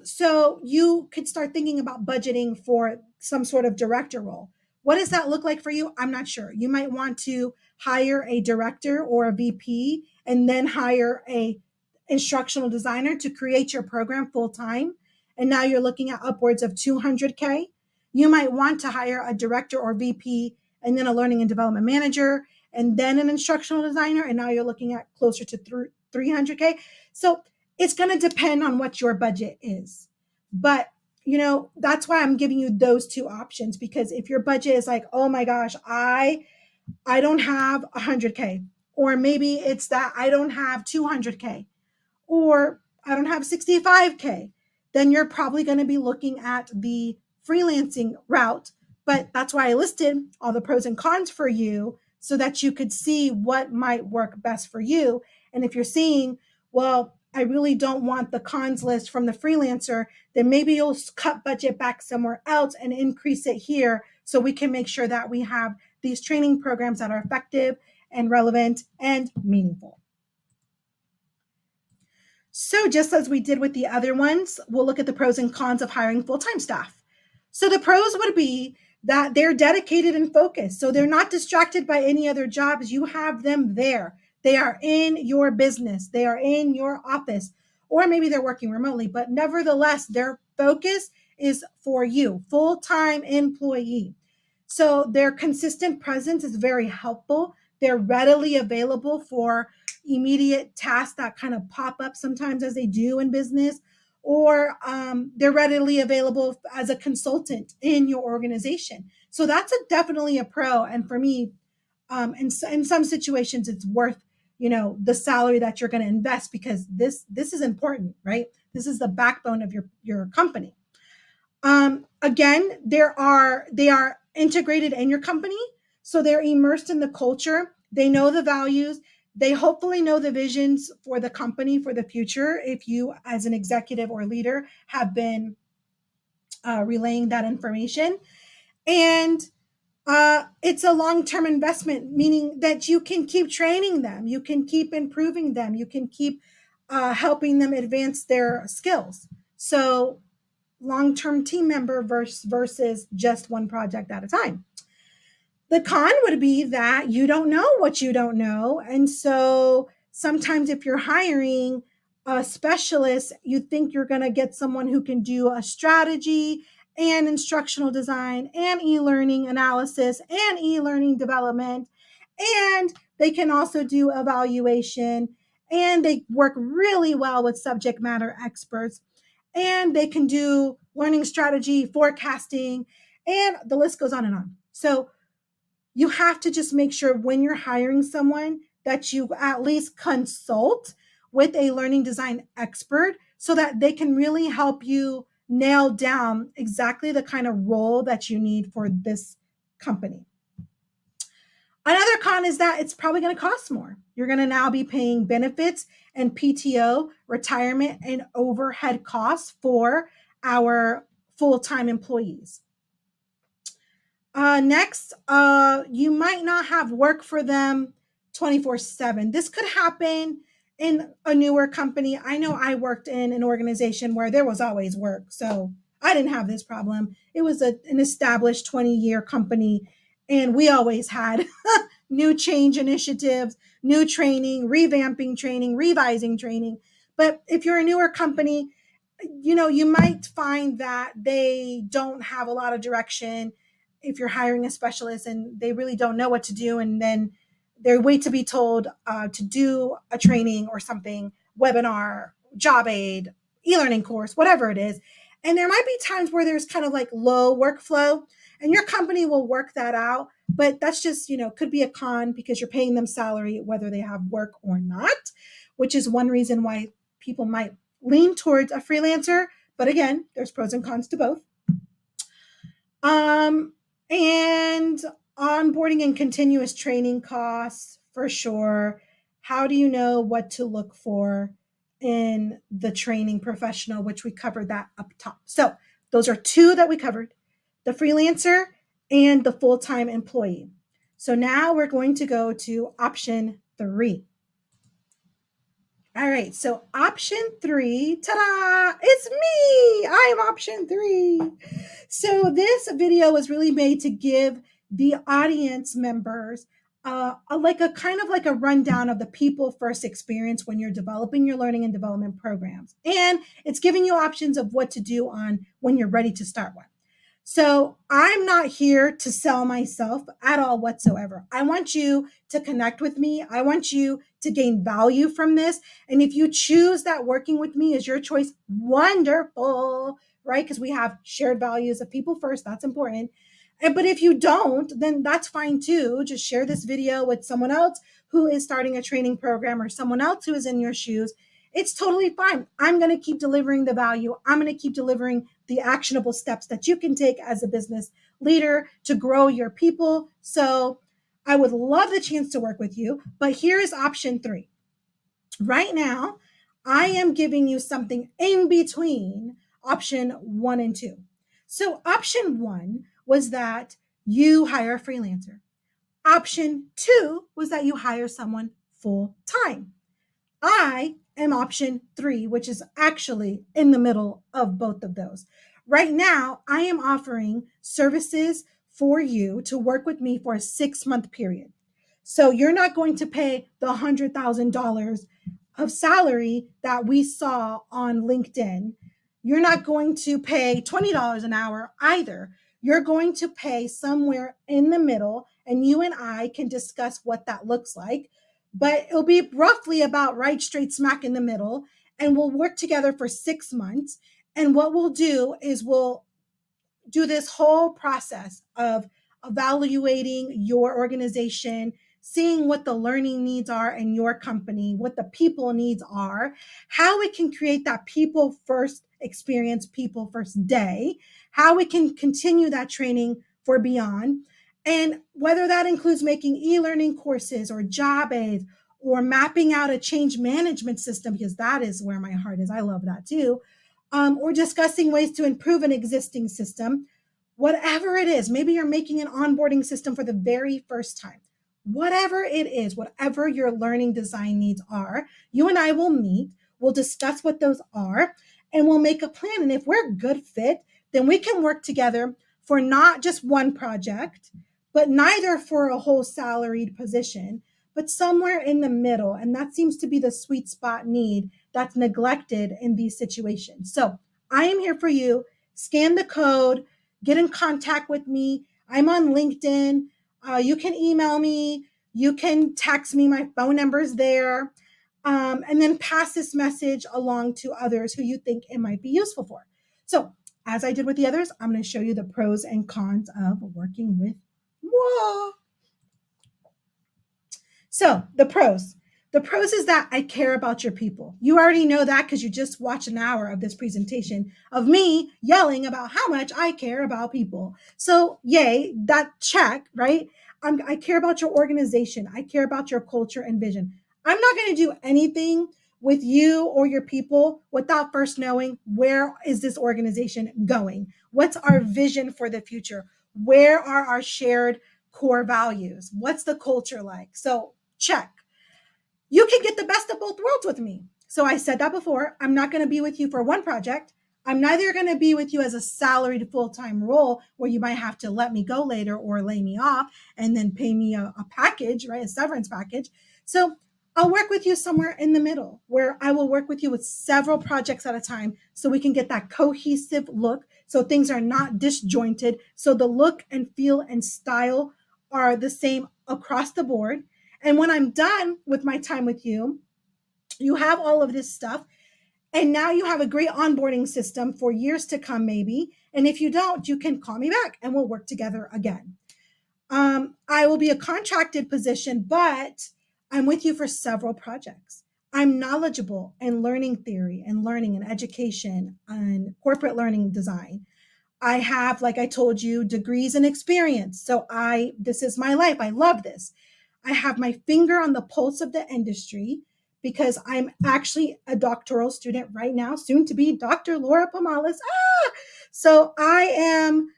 So you could start thinking about budgeting for some sort of director role. What does that look like for you? I'm not sure. You might want to hire a director or a VP and then hire a instructional designer to create your program full time. And now you're looking at upwards of 200K. You might want to hire a director or VP and then a learning and development manager and then an instructional designer. And now you're looking at closer to 300K. So it's going to depend on what your budget is. But, that's why I'm giving you those two options, because if your budget is like, oh my gosh, I don't have 100K, or maybe it's that I don't have 200K, or I don't have 65K, then you're probably going to be looking at the freelancing route. But that's why I listed all the pros and cons for you so that you could see what might work best for you. And if you're seeing, well, I really don't want the cons list from the freelancer, then maybe you'll cut budget back somewhere else and increase it here so we can make sure that we have these training programs that are effective and relevant and meaningful. So, just as we did with the other ones, we'll look at the pros and cons of hiring full time staff. So, the pros would be that they're dedicated and focused. So, they're not distracted by any other jobs. You have them there. They are in your business, they are in your office, or maybe they're working remotely, but nevertheless, their focus is for you, full time employee. So, their consistent presence is very helpful. They're readily available for immediate tasks that kind of pop up sometimes, as they do in business, or they're readily available as a consultant in your organization. So that's definitely a pro. And for me, in some situations, it's worth the salary that you're going to invest, because this is important, right? This is the backbone of your company. Again, they are integrated in your company, so they're immersed in the culture. They know the values. They hopefully know the visions for the company for the future, if you, as an executive or leader, have been relaying that information. And it's a long-term investment, meaning that you can keep training them, you can keep improving them, you can keep helping them advance their skills. So long-term team member versus just one project at a time. The con would be that you don't know what you don't know. And so sometimes if you're hiring a specialist, you think you're going to get someone who can do a strategy and instructional design and e-learning analysis and e-learning development. And they can also do evaluation, and they work really well with subject matter experts, and they can do learning strategy, forecasting, and the list goes on and on. So you have to just make sure when you're hiring someone that you at least consult with a learning design expert so that they can really help you nail down exactly the kind of role that you need for this company. Another con is that it's probably going to cost more. You're going to now be paying benefits and PTO, retirement, and overhead costs for our full time employees. Next, you might not have work for them 24/7. This could happen in a newer company. I know I worked in an organization where there was always work, so I didn't have this problem. It was an established 20-year company, and we always had new change initiatives, new training, revamping training, revising training. But if you're a newer company, you might find that they don't have a lot of direction if you're hiring a specialist and they really don't know what to do, and then they wait to be told to do a training or something, webinar, job aid, e-learning course, whatever it is. And there might be times where there's kind of like low workflow, and your company will work that out, but that's just, could be a con because you're paying them salary whether they have work or not, which is one reason why people might lean towards a freelancer. But again, there's pros and cons to both. And onboarding and continuous training costs for sure. How do you know what to look for in the training professional, which we covered that up top? So those are two that we covered, the freelancer and the full-time employee. So now we're going to go to option 3. All right, so option 3, ta-da, it's me. I am option 3. So this video was really made to give the audience members a kind of like a rundown of the people first experience when you're developing your learning and development programs. And it's giving you options of what to do on when you're ready to start one. So I'm not here to sell myself at all whatsoever. I want you to connect with me. I want you to gain value from this. And if you choose that working with me is your choice, wonderful, right? Because we have shared values of people first. That's important. But if you don't, then that's fine too. Just share this video with someone else who is starting a training program or someone else who is in your shoes. It's totally fine. I'm going to keep delivering the value. I'm going to keep delivering the actionable steps that you can take as a business leader to grow your people. So I would love the chance to work with you. But here's option 3. Right now, I am giving you something in between option 1 and 2. So option 1 was that you hire a freelancer. Option 2 was that you hire someone full time. I am option 3, which is actually in the middle of both of those. Right now, I am offering services for you to work with me for a 6-month period. So you're not going to pay the $100,000 of salary that we saw on LinkedIn. You're not going to pay $20 an hour either. You're going to pay somewhere in the middle, and you and I can discuss what that looks like. But it'll be roughly about right straight smack in the middle, and we'll work together for 6 months. And what we'll do is we'll do this whole process of evaluating your organization, seeing what the learning needs are in your company, what the people needs are, how we can create that people first experience, people first day, how we can continue that training for beyond, and whether that includes making e-learning courses or job aids or mapping out a change management system, because that is where my heart is. I love that too. Or discussing ways to improve an existing system, whatever it is. Maybe you're making an onboarding system for the very first time. Whatever it is, whatever your learning design needs are, you and I will meet. We'll discuss what those are. and we'll make a plan. And if we're a good fit, then we can work together for not just one project, but neither for a whole salaried position, but somewhere in the middle. And that seems to be the sweet spot need that's neglected in these situations. So I am here for you. Scan the code, get in contact with me. I'm on LinkedIn. You can email me. You can text me. My phone number is there. And then pass this message along to others who you think it might be useful for. So, as I did with the others, I'm going to show you the pros and cons of working with moi. So, the pros. The pros is that I care about your people. You already know that because you just watched an hour of this presentation of me yelling about how much I care about people. So, yay, that check, right? I care about your organization. I care about your culture and vision. I'm not going to do anything with you or your people without first knowing where is this organization going? What's our vision for the future? Where are our shared core values? What's the culture like? So, check. You can get the best of both worlds with me. So I said that before. I'm not going to be with you for one project. I'm neither going to be with you as a salaried full-time role where you might have to let me go later or lay me off and then pay me a package, right? A severance package. So I'll work with you somewhere in the middle where I will work with you with several projects at a time so we can get that cohesive look so things are not disjointed. So the look and feel and style are the same across the board. And when I'm done with my time with you, you have all of this stuff. And now you have a great onboarding system for years to come, maybe. And if you don't, you can call me back and we'll work together again. I will be a contracted position, but I'm with you for several projects. I'm knowledgeable in learning theory and learning and education and corporate learning design. I have, like I told you, degrees and experience. So this is my life. I love this. I have my finger on the pulse of the industry because I'm actually a doctoral student right now, soon to be Dr. Laura Pomalis. So I am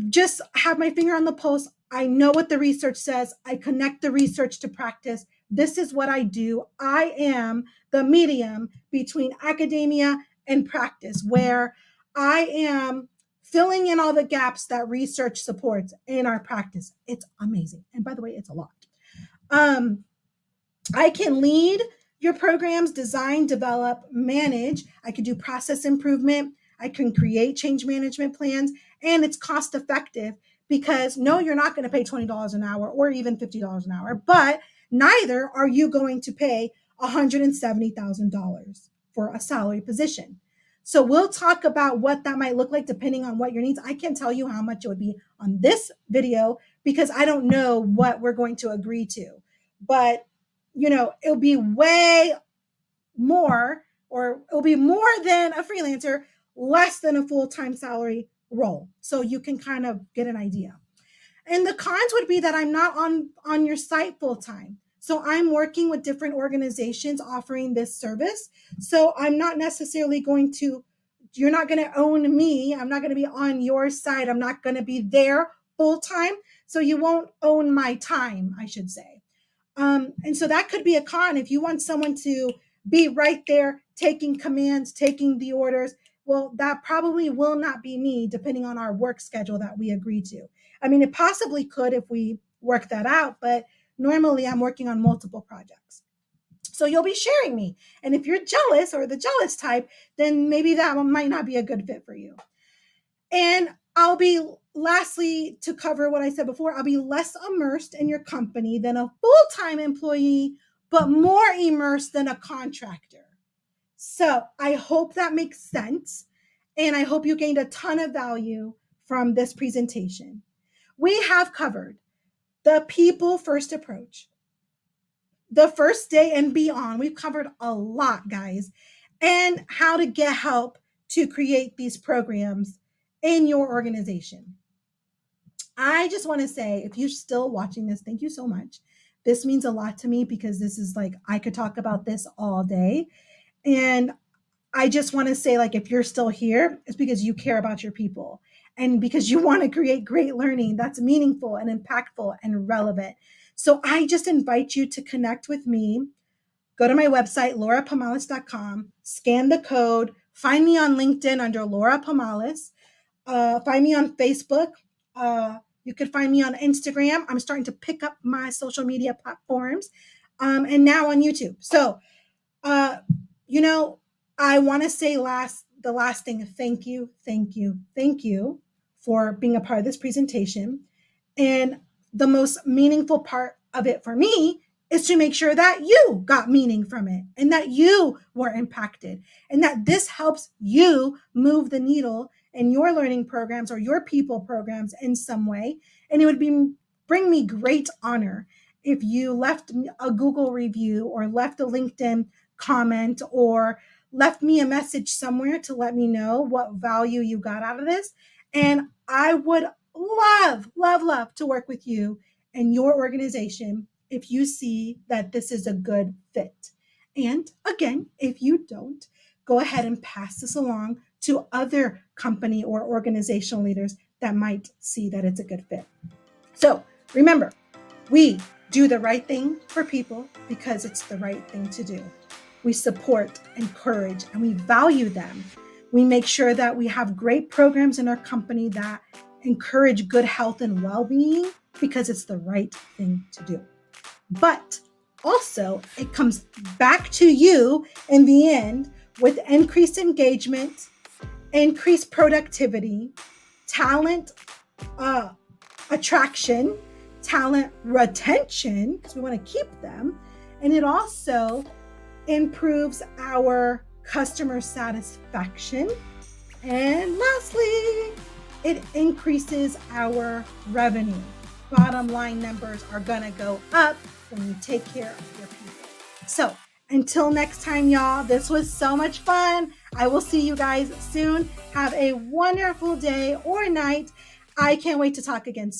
just have my finger on the pulse. I know what the research says. I connect the research to practice. This is what I do. I am the medium between academia and practice, where I am filling in all the gaps that research supports in our practice. It's amazing. And by the way, it's a lot. I can lead your programs, design, develop, manage. I can do process improvement. I can create change management plans, and it's cost effective because no, you're not going to pay $20 an hour or even $50 an hour, but neither are you going to pay $170,000 for a salary position. So we'll talk about what that might look like depending on what your needs. I can't tell you how much it would be on this video because I don't know what we're going to agree to. But, it'll be way more, or it'll be more than a freelancer, less than a full-time salary role. So you can kind of get an idea. And the cons would be that I'm not on your site full-time. So I'm working with different organizations offering this service. So I'm not necessarily you're not going to own me. I'm not going to be on your site. I'm not going to be there full-time. So you won't own my time, I should say. And so that could be a con if you want someone to be right there taking commands, taking the orders. Well, that probably will not be me depending on our work schedule that we agree to. I mean, it possibly could if we work that out, but normally I'm working on multiple projects. So you'll be sharing me. And if you're jealous or the jealous type, then maybe that one might not be a good fit for you. And lastly, to cover what I said before, I'll be less immersed in your company than a full-time employee, but more immersed than a contractor. So I hope that makes sense. And I hope you gained a ton of value from this presentation. We have covered the people first approach, the first day and beyond. We've covered a lot, guys, and how to get help to create these programs in your organization. I just want to say, if you're still watching this, thank you so much. This means a lot to me because this is I could talk about this all day. And I just want to say, if you're still here, it's because you care about your people and because you want to create great learning that's meaningful and impactful and relevant. So I just invite you to connect with me. Go to my website, laurapomalis.com, scan the code, Find me on LinkedIn under Laura Pomales. Find me on Facebook. You can find me on Instagram. I'm starting to pick up my social media platforms, and now on YouTube. So, uh, you know, I want to say the last thing. Thank you, thank you, thank you for being a part of this presentation. And the most meaningful part of it for me is to make sure that you got meaning from it and that you were impacted and that this helps you move the needle in your learning programs or your people programs in some way. And it would bring me great honor if you left a Google review or left a LinkedIn comment or left me a message somewhere to let me know what value you got out of this. And I would love, love, love to work with you and your organization if you see that this is a good fit. And again, if you don't, go ahead and pass this along to other company or organizational leaders that might see that it's a good fit. So remember, we do the right thing for people because it's the right thing to do. We support, encourage, and we value them. We make sure that we have great programs in our company that encourage good health and well-being because it's the right thing to do. But also, it comes back to you in the end with increased engagement, increased productivity, talent attraction, talent retention, because we want to keep them. And it also improves our customer satisfaction. And lastly, it increases our revenue. Bottom line numbers are going to go up when you take care of your people. So until next time, y'all, this was so much fun. I will see you guys soon. Have a wonderful day or night. I can't wait to talk again soon.